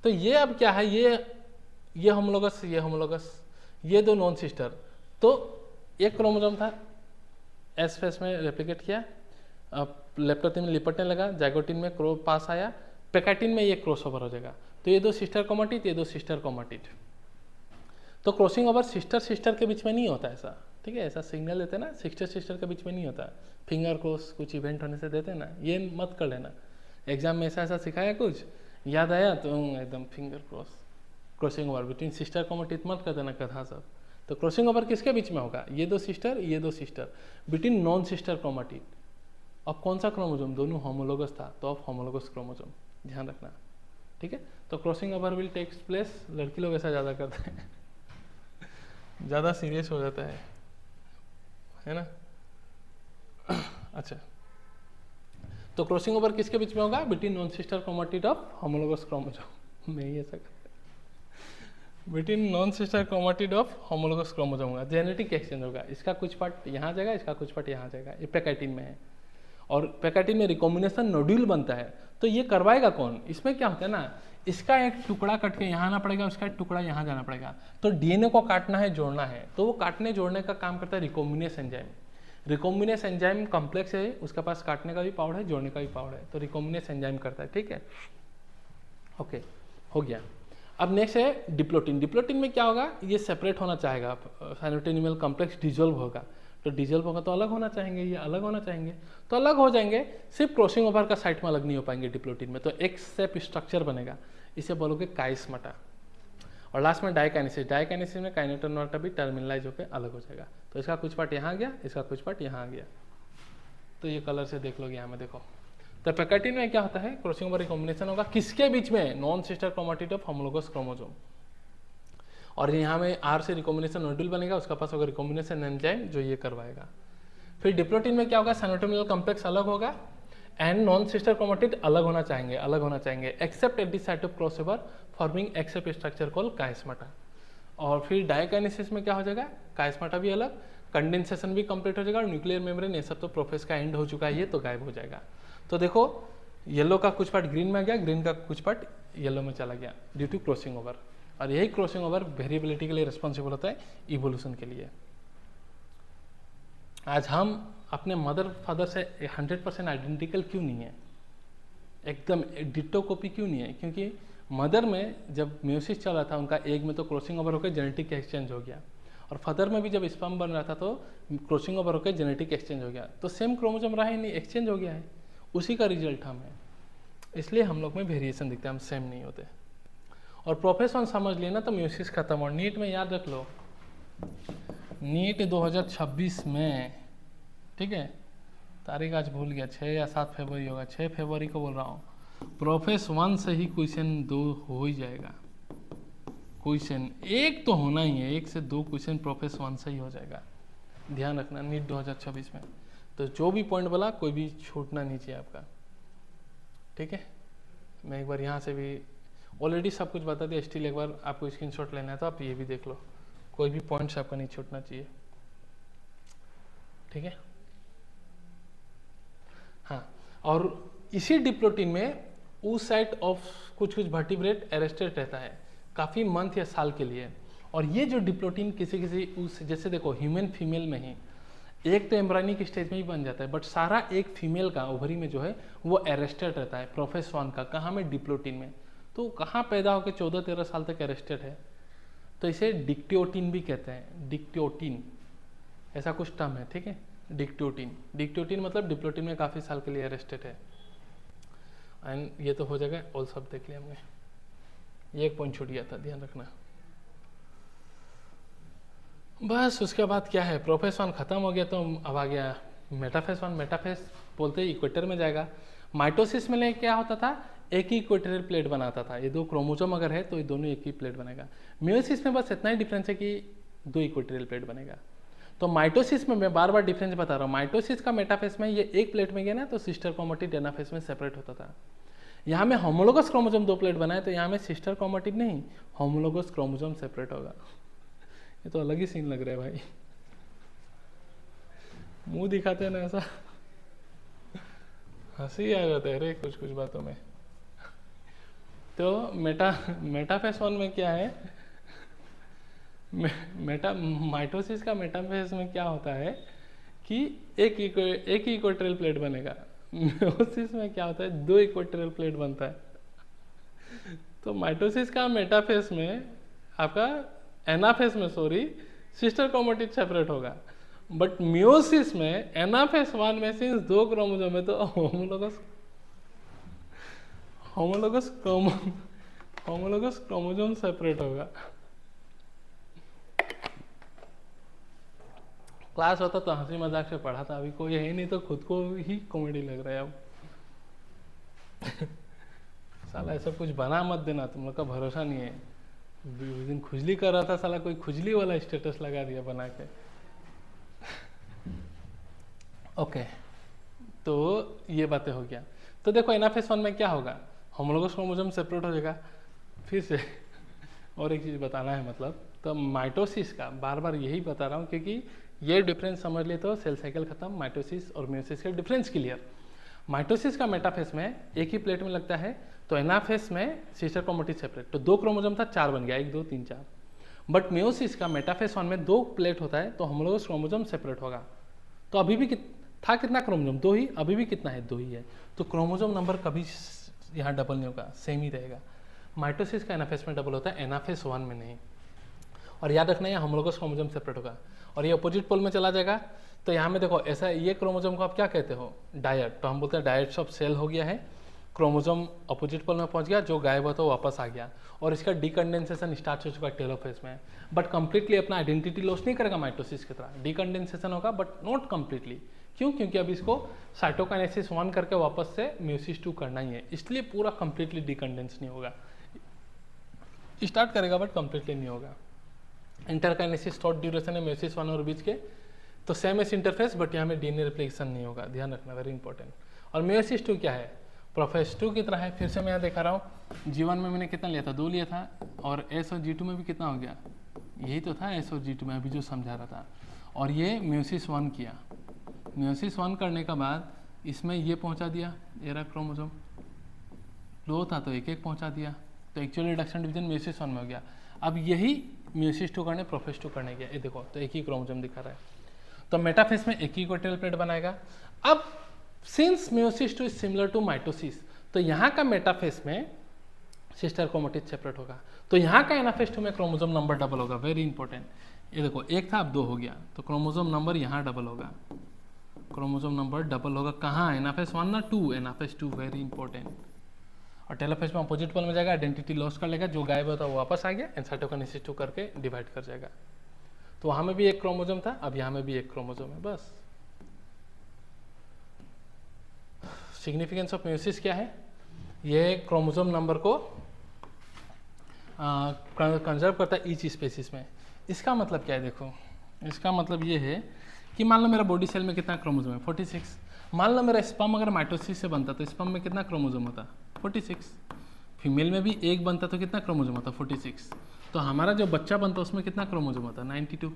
तो ये अब क्या है, ये होमोलोगस, ये होमोलोगस, ये 2 नॉन सिस्टर। तो एक क्रोमोसोम था, एस फेस में रेप्लिकेट किया, लेप्टोटीन में लिपटने लगा, जाइगोटिन में पास आया, पैकाइटिन में ये क्रॉसओवर हो जाएगा। तो ये 2 सिस्टर क्रोमेटिड, ये 2 सिस्टर क्रोमेटिड। तो क्रॉसिंग ओवर सिस्टर के बीच में नहीं होता ऐसा, ठीक है। ऐसा सिग्नल देते हैं ना, सिस्टर के बीच में नहीं होता। फिंगर क्रॉस कुछ इवेंट होने से देते हैं ना, ये मत कर लेना। एग्जाम में ऐसा सिखाया कुछ याद आया तो एकदम finger crossing over between sister chromatid मत कर देना कथा सब। तो क्रॉसिंग ओवर किसके बीच में होगा, ये 2 सिस्टर, ये 2 sister, between non sister chromatid. अब कौन सा क्रोमोसोम, दोनों होमोलोगस था, तो अब होमोलोगस क्रोमोसोम, ध्यान रखना, ठीक है। तो crossing over will takes place, लड़की लोग ऐसा ज़्यादा करते हैं ज़्यादा सीरियस हो जाता है ना। अच्छा, तो क्रॉसिंग ओवर किसके बीच में होगा, between non sister chromatid of homologous chromosome में ही ऐसा करते, between non sister chromatid of homologous chromosome होगा, जेनेटिक एक्सचेंज होगा। इसका कुछ पार्ट यहाँ जाएगा, इसका कुछ पार्ट यहाँ जाएगा, ये पैकाइटिन में है। और पैकाइटिन में रिकॉम्बिनेशन नोड्यूल बनता है। तो ये करवाएगा कौन, इसमें क्या होता है ना, इसका एक टुकड़ा कट के यहाँ आना पड़ेगा, उसका एक टुकड़ा यहाँ जाना पड़ेगा। तो DNA को काटना है, जोड़ना है, तो वो काटने जोड़ने का काम करता है recombinase enzyme. Recombinase enzyme complex है, उसके पास काटने का भी पावर है, जोड़ने का भी पावर है, तो रिकॉम्बिनेस एंजाइम करता है, ठीक है। ओके, हो गया। अब नेक्स्ट है डिप्लोटिन। डिप्लोटिन में क्या होगा, ये सेपरेट होना चाहेगा, साइनोप्टिनिमल कॉम्प्लेक्स डिजोल्व होगा, तो डिजोल्व होगा तो अलग होना चाहेंगे, ये अलग होना चाहेंगे, तो अलग हो जाएंगे। सिर्फ क्रॉसिंग ओवर का साइट में अलग नहीं हो पाएंगे डिप्लोटिन में, तो एक सेप स्ट्रक्चर बनेगा, इसे बोलोगे काइस्माटा। और लास्ट में डाइकाइनेसिस, डाइकाइनेसिस में काइनेटोनोटा भी टर्मिनलाइज होकर अलग हो जाएगा। तो इसका कुछ पार्ट यहाँ गया, इसका कुछ पार्ट यहाँ आ गया, तो ये कलर से देख लोगे यहाँ में, देखो। तो पैकाइटिन में क्या होता है, क्रॉसिंग ओवर रिकॉम्बिनेशन होगा, किसके बीच में, non sister chromatid of homologous chromosome. और यहाँ में R से रिकॉम्बिनेशन नोड्यूल बनेगा, उसका पास होगा रिकॉम्बिनेशन एंजाइम जो ये करवाएगा। फिर डिप्लोटिन में क्या होगा, साइनोप्टिनिमल कॉम्प्लेक्स अलग होगा एंड नॉन सिस्टर क्रोमेटिड अलग होना चाहेंगे, except at the site of crossover forming except structure called chiasmata. और फिर डाइकाइनेसिस में क्या हो जाएगा, काइस्माटा भी अलग, कंडेंसेशन भी कंप्लीट हो जाएगा, और न्यूक्लियर मेम्ब्रेन ये सब तो प्रोफेस का एंड हो चुका है, ये तो गायब हो जाएगा। तो देखो येलो का कुछ पार्ट ग्रीन में आ गया, ग्रीन का कुछ पार्ट येलो में चला गया ड्यू टू क्रॉसिंग ओवर। और यही क्रॉसिंग ओवर वेरिएबिलिटी के लिए रिस्पॉन्सिबल होता है, इवोल्यूशन के लिए। आज हम अपने मदर फादर से 100% आइडेंटिकल क्यों नहीं है, एकदम डिट्टो कॉपी क्यों नहीं है? क्योंकि मदर में जब म्यूसिस चल रहा था उनका एग में तो क्रॉसिंग ओवर होकर जेनेटिक एक्सचेंज हो गया, और फादर में भी जब स्पर्म बन रहा था तो क्रॉसिंग ओवर होकर जेनेटिक एक्सचेंज हो गया, तो सेम क्रोमोसोम रहा ही नहीं, एक्सचेंज हो गया है, उसी का रिजल्ट हम है। इसलिए हम लोग में वेरिएशन दिखता है, हम सेम नहीं होते। और प्रोफेशन समझ लिए ना तो म्यूसिस खत्म। और नीट में याद रख लो, नीट 2026 में, ठीक है, तारीख आज भूल गया, 6 या 7 फरवरी होगा, 6 फरवरी को बोल रहा हूँ, प्रोफेस 1 से ही क्वेश्चन 2 हो ही जाएगा। क्वेश्चन एक तो होना ही है, 1 से 2 क्वेश्चन प्रोफेस 1 से ही हो जाएगा, ध्यान रखना नीट 2026 में। तो जो भी पॉइंट बोला कोई भी छूटना नहीं चाहिए आपका, ठीक है। मैं एक बार यहाँ से भी ऑलरेडी सब कुछ बता दिया, स्टिल एक बार आपको स्क्रीनशॉट लेना है तो आप ये भी देख लो, कोई भी पॉइंट्स आपका नहीं छूटना चाहिए, ठीक है। हाँ, और इसी डिप्लोटिन में उस साइड ऑफ कुछ वर्टिब्रेट अरेस्टेड रहता है काफ़ी मंथ या साल के लिए। और ये जो डिप्लोटिन किसी किसी उस, जैसे देखो ह्यूमन फीमेल में ही एक तो एम्ब्रायनिक स्टेज में ही बन जाता है, बट सारा एक फीमेल का ओवरी में जो है वो अरेस्टेड रहता है प्रोफेस 1 का, कहाँ में, डिप्लोटिन में। तो कहाँ पैदा होकर 14-13 साल तक अरेस्टेड है, तो इसे डिक्टियोटिन भी कहते हैं, डिक्टियोटिन ऐसा कुछ टर्म है, ठीक है, डिक्टियोटिन। डिक्टियोटिन मतलब डिप्लोटिन में काफ़ी साल के लिए अरेस्टेड है। एंड ये तो हो जाएगा, ऑल सब देख लिया हमने, ये एक पॉइंट छूट गया था, ध्यान रखना। बस उसके बाद क्या है, प्रोफेस 1 खत्म हो गया तो अब आ गया मेटाफेस 1। मेटाफेस बोलते ही इक्वेटर में जाएगा। माइटोसिस में क्या होता था, एक ही इक्वेटोरियल प्लेट बनाता था, ये 2 क्रोमोसोम अगर है तो ये दोनों एक ही प्लेट बनेगा। मियोसिस में बस इतना ही डिफरेंस है कि 2 इक्वेटोरियल प्लेट बनेगा। तो माइटोसिस में मैं बार बार डिफरेंस बता रहा हूँ, माइटोसिस का मेटाफेस में ये एक प्लेट में गया ना तो सिस्टर क्रोमेटिड एनाफेस में सेपरेट होता था। यहाँ में होमोलोगस क्रोमोसोम 2 प्लेट बनाए तो यहाँ में सिस्टर क्रोमेटिड नहीं, होमोलोगस क्रोमोसोम सेपरेट होगा। ये तो अलग ही सीन लग रहा है भाई, मुंह दिखाते हैं ना ऐसा, हंसी आ जाता है रे कुछ कुछ बातों में। तो मेटाफेस 1 में क्या है, माइटोसिस का मेटाफेस में क्या होता है कि एक ही इक्वेटोरियल प्लेट बनेगा। मियोसिस में क्या होता है, 2 इक्वेटोरियल प्लेट बनता है। तो माइटोसिस का मेटाफेस में आपका एनाफेस में सिस्टर क्रोमेटिड सेपरेट होगा, बट मियोसिस में एनाफेस 1 में सिंस 2 क्रोमोसोम है तो होमोलोगस क्रोमोसोम सेपरेट होगा। क्लास होता तो हंसी मजाक से पढ़ा था, अभी कोई है नहीं तो खुद को ही कॉमेडी लग रहा है अब। साला ऐसा कुछ बना मत देना, तुम लोग का भरोसा नहीं है। उस दिन खुजली कर रहा था, साला कोई खुजली वाला स्टेटस लगा दिया बना के। ओके, तो ये बातें हो गया। तो देखो एनाफेस 1 में क्या होगा, होमोलोगस क्रोमोसोम सेपरेट हो जाएगा। फिर से और एक चीज़ बताना है, मतलब तो माइटोसिस का बार बार यही बता रहा हूँ क्योंकि ये डिफरेंस समझ ले तो सेल साइकिल खत्म, माइटोसिस और मियोसिस का डिफरेंस क्लियर। माइटोसिस का मेटाफेस में एक ही प्लेट में लगता है, तो एनाफेस में सिस्टर क्रोमेटिड सेपरेट, तो 2 क्रोमोसोम था 4 बन गया, 1 2 3 4। बट मियोसिस का मेटाफेस 1 में 2 प्लेट होता है तो होमोलोगस क्रोमोसोम सेपरेट होगा। तो अभी भी था कितना क्रोमोसोम, 2 ही, अभी भी कितना है, 2 ही है। तो क्रोमोसोम नंबर कभी यहाँ डबल नहीं होगा, सेम ही रहेगा। माइटोसिस का एनाफेस में डबल होता है, एनाफेस 1 में नहीं। और याद रखना, यहाँ होमोलोगस क्रोमोसोम सेपरेट होगा और ये अपोजिट पोल में चला जाएगा। तो यहाँ में देखो ऐसा, ये क्रोमोसोम को आप क्या कहते हो, डायट, तो हम बोलते हैं डायट्स ऑफ सेल हो गया है, क्रोमोसोम अपोजिट पोल में पहुंच गया, जो गायब होता है वापस आ गया और इसका डीकंडेंसेशन स्टार्ट हो चुका टेलोफेज में। बट कंप्लीटली अपना आइडेंटिटी लॉस नहीं करेगा माइटोसिस की तरह, डीकंडेंसेशन होगा बट नॉट कंप्लीटली। क्यों? क्योंकि अब इसको साइटोकाइनेसिस 1 करके वापस से म्यूसिस 2 करना ही है, इसलिए पूरा कंप्लीटली डीकंडेंस नहीं होगा, स्टार्ट करेगा बट कंप्लीटली नहीं होगा। इंटरकाइनेसिस शॉर्ट ड्यूरेशन है म्यूसिस 1 और बीच के, तो सेम एस इंटरफेस, बट यहाँ में डीएनए रिप्लिकेशन नहीं होगा, ध्यान रखना, वेरी इंपॉर्टेंट। और म्यूसिस 2 क्या है, प्रोफेस 2 की तरह है। फिर से मैं यहाँ दिखा रहा हूँ, G1 में मैंने कितना लिया था, 2 लिया था, और S और G2 में भी कितना हो गया, यही तो था S और G2 में अभी जो समझा रहा था। और ये म्यूसिस 1 किया, म्यूसिस 1 करने के बाद इसमें ये पहुँचा दिया, ये रहा क्रोमोसोम, 2 था तो 1 1 पहुँचा दिया, तो एक्चुअली रिडक्शन डिवीजन म्यूसिस 1 में हो गया। अब यही म्यूसिस 2 करने प्रोफेस 2 करने गया, ये देखो तो एक ही क्रोमोसोम दिखा रहा है, तो मेटाफेस में एक ही इक्वेटोरियल प्लेट बनाएगा। अब since meiosis 2 is similar to mitosis, तो यहाँ का मेटाफेस में सिस्टर क्रोमेटिड सेपरेट होगा, तो यहाँ का एनाफेस 2 में क्रोमोसोम नंबर डबल होगा, वेरी इंपॉर्टेंट। ये देखो एक था अब 2 हो गया, तो क्रोमोसोम नंबर यहाँ डबल होगा, क्रोमोसोम नंबर डबल होगा कहाँ, एनाफेस 1 ना 2, एनाफेस 2, वेरी इंपॉर्टेंट। और टेलोफेज में अपोजिट पोल में जाएगा, आइडेंटिटी लॉस कर लेगा, जो गायब होता है वो वापस आ गया, साइटोकिनेसिस 2 करके डिवाइड कर जाएगा। तो वहां में भी एक क्रोमोसोम था, अब यहाँ में भी एक क्रोमोसोम है, बस। सिग्निफिकेंस ऑफ म्यूसिस क्या है, ये क्रोमोसोम नंबर को कंजर्व करता है ईच स्पेसिस में। इसका मतलब क्या है, देखो इसका मतलब ये है कि मान लो मेरा बॉडी सेल में कितना क्रोमोसोम है, 46। मान लो मेरा स्पर्म अगर माइटोसिस से बनता तो स्पर्म में कितना क्रोमोसोम होता, 46। फीमेल में भी एक बनता तो कितना क्रोमोसोम होता, 46। तो हमारा जो बच्चा बनता उसमें कितना क्रोमोसोम होता, 92।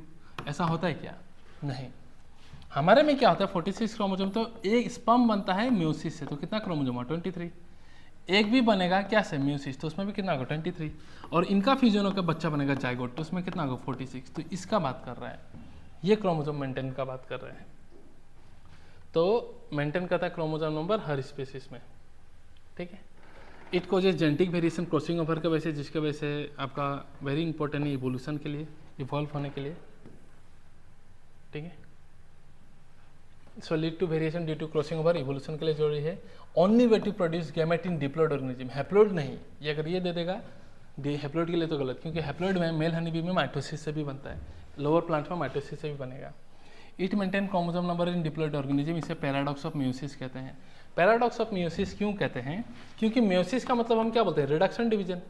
ऐसा होता है क्या, नहीं। हमारे में क्या होता है, 46 क्रोमोसोम, तो एक स्पर्म बनता है म्यूसिस से, तो कितना क्रोमोसोम होगा, 23। एक भी बनेगा क्या से, म्यूसिस, तो उसमें भी कितना होगा, 23। और इनका फ्यूजन होकर बच्चा बनेगा जाइगोट, तो उसमें कितना होगा, 46। तो इसका बात कर रहा है, ये क्रोमोसोम मेंटेन का बात कर रहे हैं। तो मेंटेन करता है क्रोमोसोम नंबर हर स्पेसिस में, ठीक है। It causes genetic variation crossing over के वजह से, जिसके वजह से आपका वेरी इंपॉर्टेंट है इवोल्यूशन के लिए, इवॉल्व होने के लिए, ठीक है। So lead to variation due to crossing over, evolution के लिए जरूरी है। Only way to produce gamete in diploid organism, haploid नहीं। ये अगर ये दे देगा हैप्लॉइड के लिए तो गलत, क्योंकि हैप्लॉइड में मेल हनी बी में माइटोसिस से भी बनता है, लोअर प्लांट में माइटोसिस से भी बनेगा। It maintain chromosome number in diploid organism, इसे पैराडॉक्स ऑफ म्यूसिस कहते हैं। पैराडॉक्स ऑफ म्यूसिस क्यों कहते हैं, क्योंकि म्यूसिस का मतलब हम क्या बोलते हैं, रिडक्शन डिवीजन।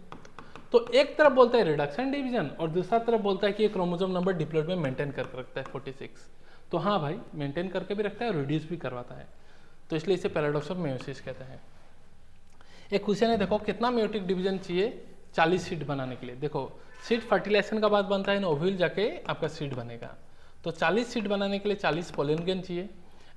तो एक तरफ बोलता है रिडक्शन डिवीजन और दूसरा तरफ बोलता है कि क्रोमोसोम नंबर डिप्लॉइड में मेंटेन करके रखता है 46। तो हाँ भाई, मेंटेन करके भी रखता है और रिड्यूस भी करवाता है, तो इसलिए इसे पैराडॉक्स ऑफ म्यूसिस कहते हैं। एक क्वेश्चन है, देखो कितना म्यूटिक डिवीजन चाहिए 40 सीड बनाने के लिए। देखो सीड फर्टिलाइजेशन का बाद बनता है ना, ओव्यूल जाके आपका सीड बनेगा। तो 40 सीड बनाने के लिए 40 पोलन ग्रेन चाहिए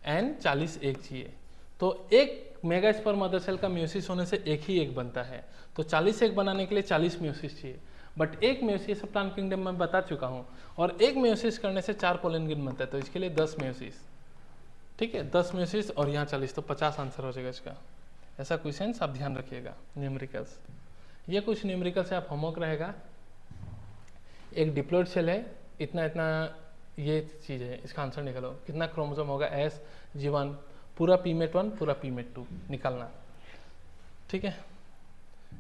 एंड 40 एग चाहिए। तो एक मेगास्पर्म मदर सेल का म्यूसिस होने से एक ही एग बनता है, तो 40 एग बनाने के लिए 40 म्यूसिस चाहिए। बट एक म्यूसिस प्लांट किंगडम में बता चुका हूँ, और एक म्यूसिस करने से 4 पोलन ग्रेन बनता है, तो इसके लिए 10 म्यूसिस, ठीक है, 10 म्यूसिस और यहाँ 40, तो 50 आंसर हो जाएगा इसका। ऐसा क्वेश्चन आप ध्यान रखिएगा, न्यूमेरिकल्स। ये कुछ न्यूमेरिकल से आप होमवर्क रहेगा। एक डिप्लॉइड सेल है, इतना इतना ये चीज़ है, इसका आंसर निकालो, कितना क्रोमोसोम होगा, एस G1, पूरा पीमेट 1 पूरा पीमेट 2 निकालना, ठीक है।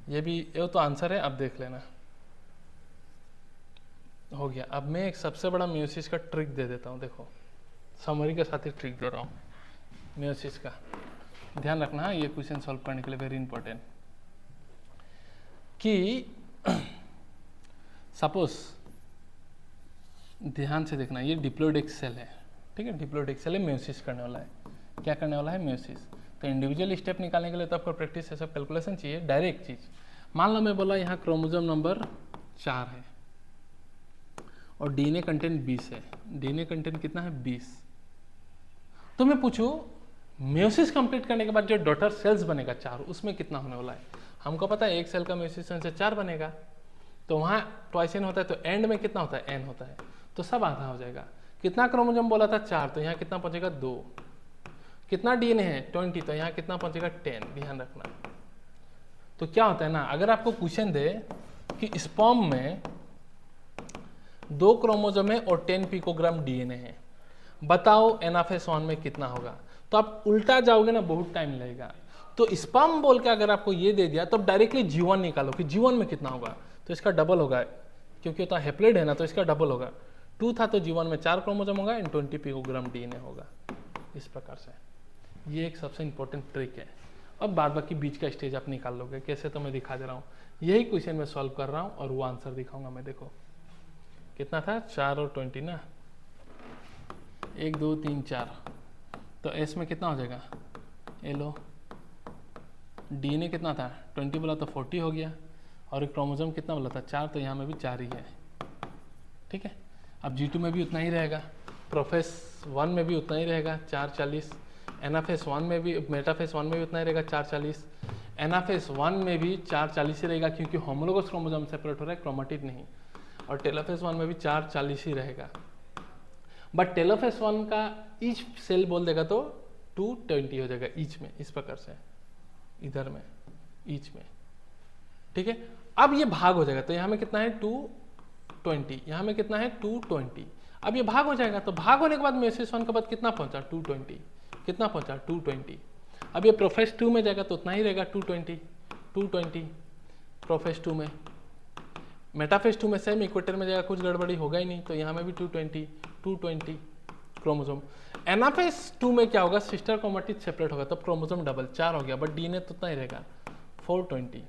ये भी ये तो आंसर है, अब देख लेना, हो गया। अब मैं एक सबसे बड़ा म्यूसिस का ट्रिक दे देता हूँ, देखो समरी के साथ ही ट्रिक दे रहा हूँ म्यूसिस का, ध्यान रखना है ये क्वेश्चन सॉल्व करने के लिए, वेरी इंपॉर्टेंट। कि सपोज ध्यान से देखना, ये डिप्लॉइड एक सेल है, ठीक है, डिप्लॉइड एक सेल है, म्यूसिस करने वाला है, क्या करने वाला है, म्यूसिस। तो इंडिविजुअल स्टेप निकालने के लिए तो आपको प्रैक्टिस है, सब कैलकुलेशन चाहिए। डायरेक्ट चीज, मान लो मैं बोला यहाँ क्रोमोसोम नंबर 4 है और डीएनए कंटेंट 20 है, डीएनए कंटेंट कितना है, 20। तो मैं पूछूं म्यूसिस कंप्लीट करने के बाद जो डॉटर सेल्स बनेगा 4, उसमें कितना होने वाला है। हमको पता है एक सेल का म्यूसिस से 4 बनेगा, तो वहाँ ट्वाइस एन होता है, तो एंड में कितना होता है, एन होता है, तो सब आधा हो जाएगा। कितना क्रोमोसोम बोला था, 4, तो यहाँ कितना पहुंचेगा, 2। कितना डीएनए है, 20, तो यहाँ कितना पहुंचेगा, 10। ध्यान रखना। तो क्या होता है ना, अगर आपको क्वेश्चन दे कि स्पर्म में 2 क्रोमोसोम है और 10 पिकोग्राम डीएनए है, बताओ एनाफेस 1 में कितना होगा, तो आप उल्टा जाओगे ना, बहुत टाइम लगेगा। तो स्पर्म बोल के अगर आपको ये दे दिया, तो डायरेक्टली G1 निकालो कि G1 में कितना होगा, तो इसका डबल होगा, क्योंकि होता हैप्लॉइड है ना, तो इसका डबल होगा। 2 था तो G1 में 4 क्रोमोसोम होगा एंड 20 पिकोग्राम डीएनए होगा। इस प्रकार से ये एक सबसे इंपॉर्टेंट ट्रिक है। अब बाद बाकी बीच का स्टेज आप निकाल लोगे, कैसे तो मैं दिखा दे रहा हूँ। यही क्वेश्चन मैं सॉल्व कर रहा हूँ और वो आंसर दिखाऊंगा मैं। देखो कितना था, 4 और 20 ना, 1 2 3 4, तो एस में कितना हो जाएगा, ये लो। डीएनए कितना था, 20 बोला तो 40 हो गया, और एक क्रोमोसोम कितना बोला था, 4, तो यहाँ में भी 4 ही है, ठीक है। अब G2 में भी उतना ही रहेगा, प्रोफेस 1 में भी उतना ही रहेगा, 4 40, एनाफेस 1 में भी, मेटाफेस 1 में भी उतना ही रहेगा, 4 40, एनाफेस 1 में भी 4 40 ही रहेगा, क्योंकि होमोलोगस क्रोमोसोम सेपरेट हो रहा है, क्रोमेटिड नहीं। और टेलोफेज 1 में भी 440 ही रहेगा। बट टेलोफेज 1 का ईच सेल बोल देगा तो 220 हो जाएगा ईच में, इस प्रकार से इधर में ईच में, ठीक है। अब ये भाग हो जाएगा तो यहाँ में कितना है 220, यहाँ में कितना है 220। अब ये भाग हो जाएगा तो भाग होने के बाद मेयोसिस 1 के बाद कितना पहुंचा 220, कितना पहुंचा 220। अब ये प्रोफेज 2 में जाएगा तो उतना ही रहेगा 220 प्रोफेज 2 में। मेटाफेज 2 में सेम इक्वेटर में जाएगा, कुछ गड़बड़ी होगा ही नहीं, तो यहाँ में भी 220 क्रोमोसोम। एनाफेज 2 में क्या होगा, सिस्टर क्रोमेटिड सेपरेट होगा, तब क्रोमोसोम डबल 4 हो गया, बट डीएनए तो उतना ही रहेगा 420।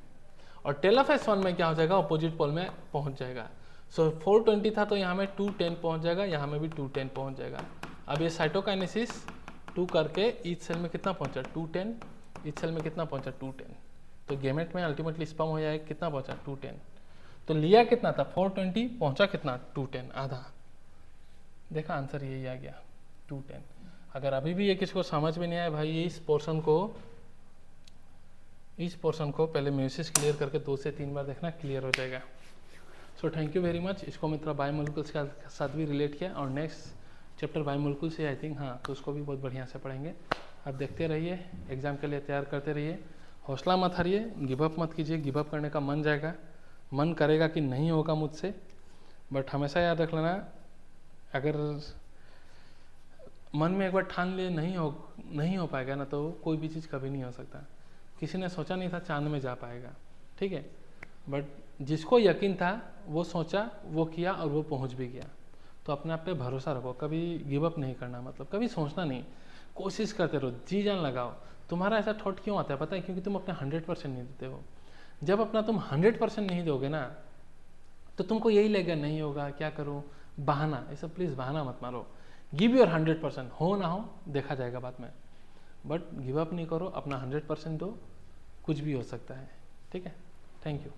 और टेलोफेज 1 में क्या हो जाएगा, अपोजिट पोल में पहुंच जाएगा। सो 420 था तो यहाँ में 210 पहुंच जाएगा, यहाँ में भी 210 पहुंच जाएगा। अब ये साइटोकाइनेसिस 2 करके ईच सेल में कितना पहुंचा 210, ईच सेल में कितना पहुंचा 210, तो गेमेट में अल्टीमेटली स्पर्म हो जाएगा, कितना पहुंचा 210। तो लिया कितना था 420, पहुंचा कितना 210, आधा। देखा आंसर यही आ गया 210। अगर अभी भी ये किसी को समझ में नहीं आया भाई, इस पोर्शन को पहले मेयोसिस क्लियर करके 2 से 3 बार देखना, क्लियर हो जाएगा। So thank you very much. इसको मैं थोड़ा बायोमोलिकुल्स के साथ भी रिलेट किया, और नेक्स्ट चैप्टर बायोमोलिकुल से आई थिंक, हाँ, तो उसको भी बहुत बढ़िया से पढ़ेंगे। आप देखते रहिए, एग्जाम के लिए तैयार करते रहिए, हौसला मत हारिए, गिव अप मत कीजिए। गिव अप करने का मन जाएगा, मन करेगा कि नहीं होगा मुझसे, बट हमेशा याद रख लेना, अगर मन में एक बार ठान लिए नहीं हो पाएगा ना, तो कोई भी चीज़ कभी नहीं हो सकता। किसी ने सोचा नहीं था चांद में जा पाएगा, ठीक है, बट जिसको यकीन था वो सोचा, वो किया और वो पहुंच भी गया। तो अपने आप पे भरोसा रखो, कभी गिव अप नहीं करना, मतलब कभी सोचना नहीं, कोशिश करते रहो, जी जान लगाओ। तुम्हारा ऐसा थॉट क्यों आता है पता है, क्योंकि तुम अपने 100% नहीं देते हो। जब अपना तुम 100% नहीं दोगे ना, तो तुमको यही लगेगा नहीं होगा, क्या करूँ, बहाना। ऐसा प्लीज़ बहाना मत मारो, गिव योर 100%, हो ना हो देखा जाएगा बाद में, बट गिव अप नहीं करो, अपना 100% दो, कुछ भी हो सकता है, ठीक है। Thank you.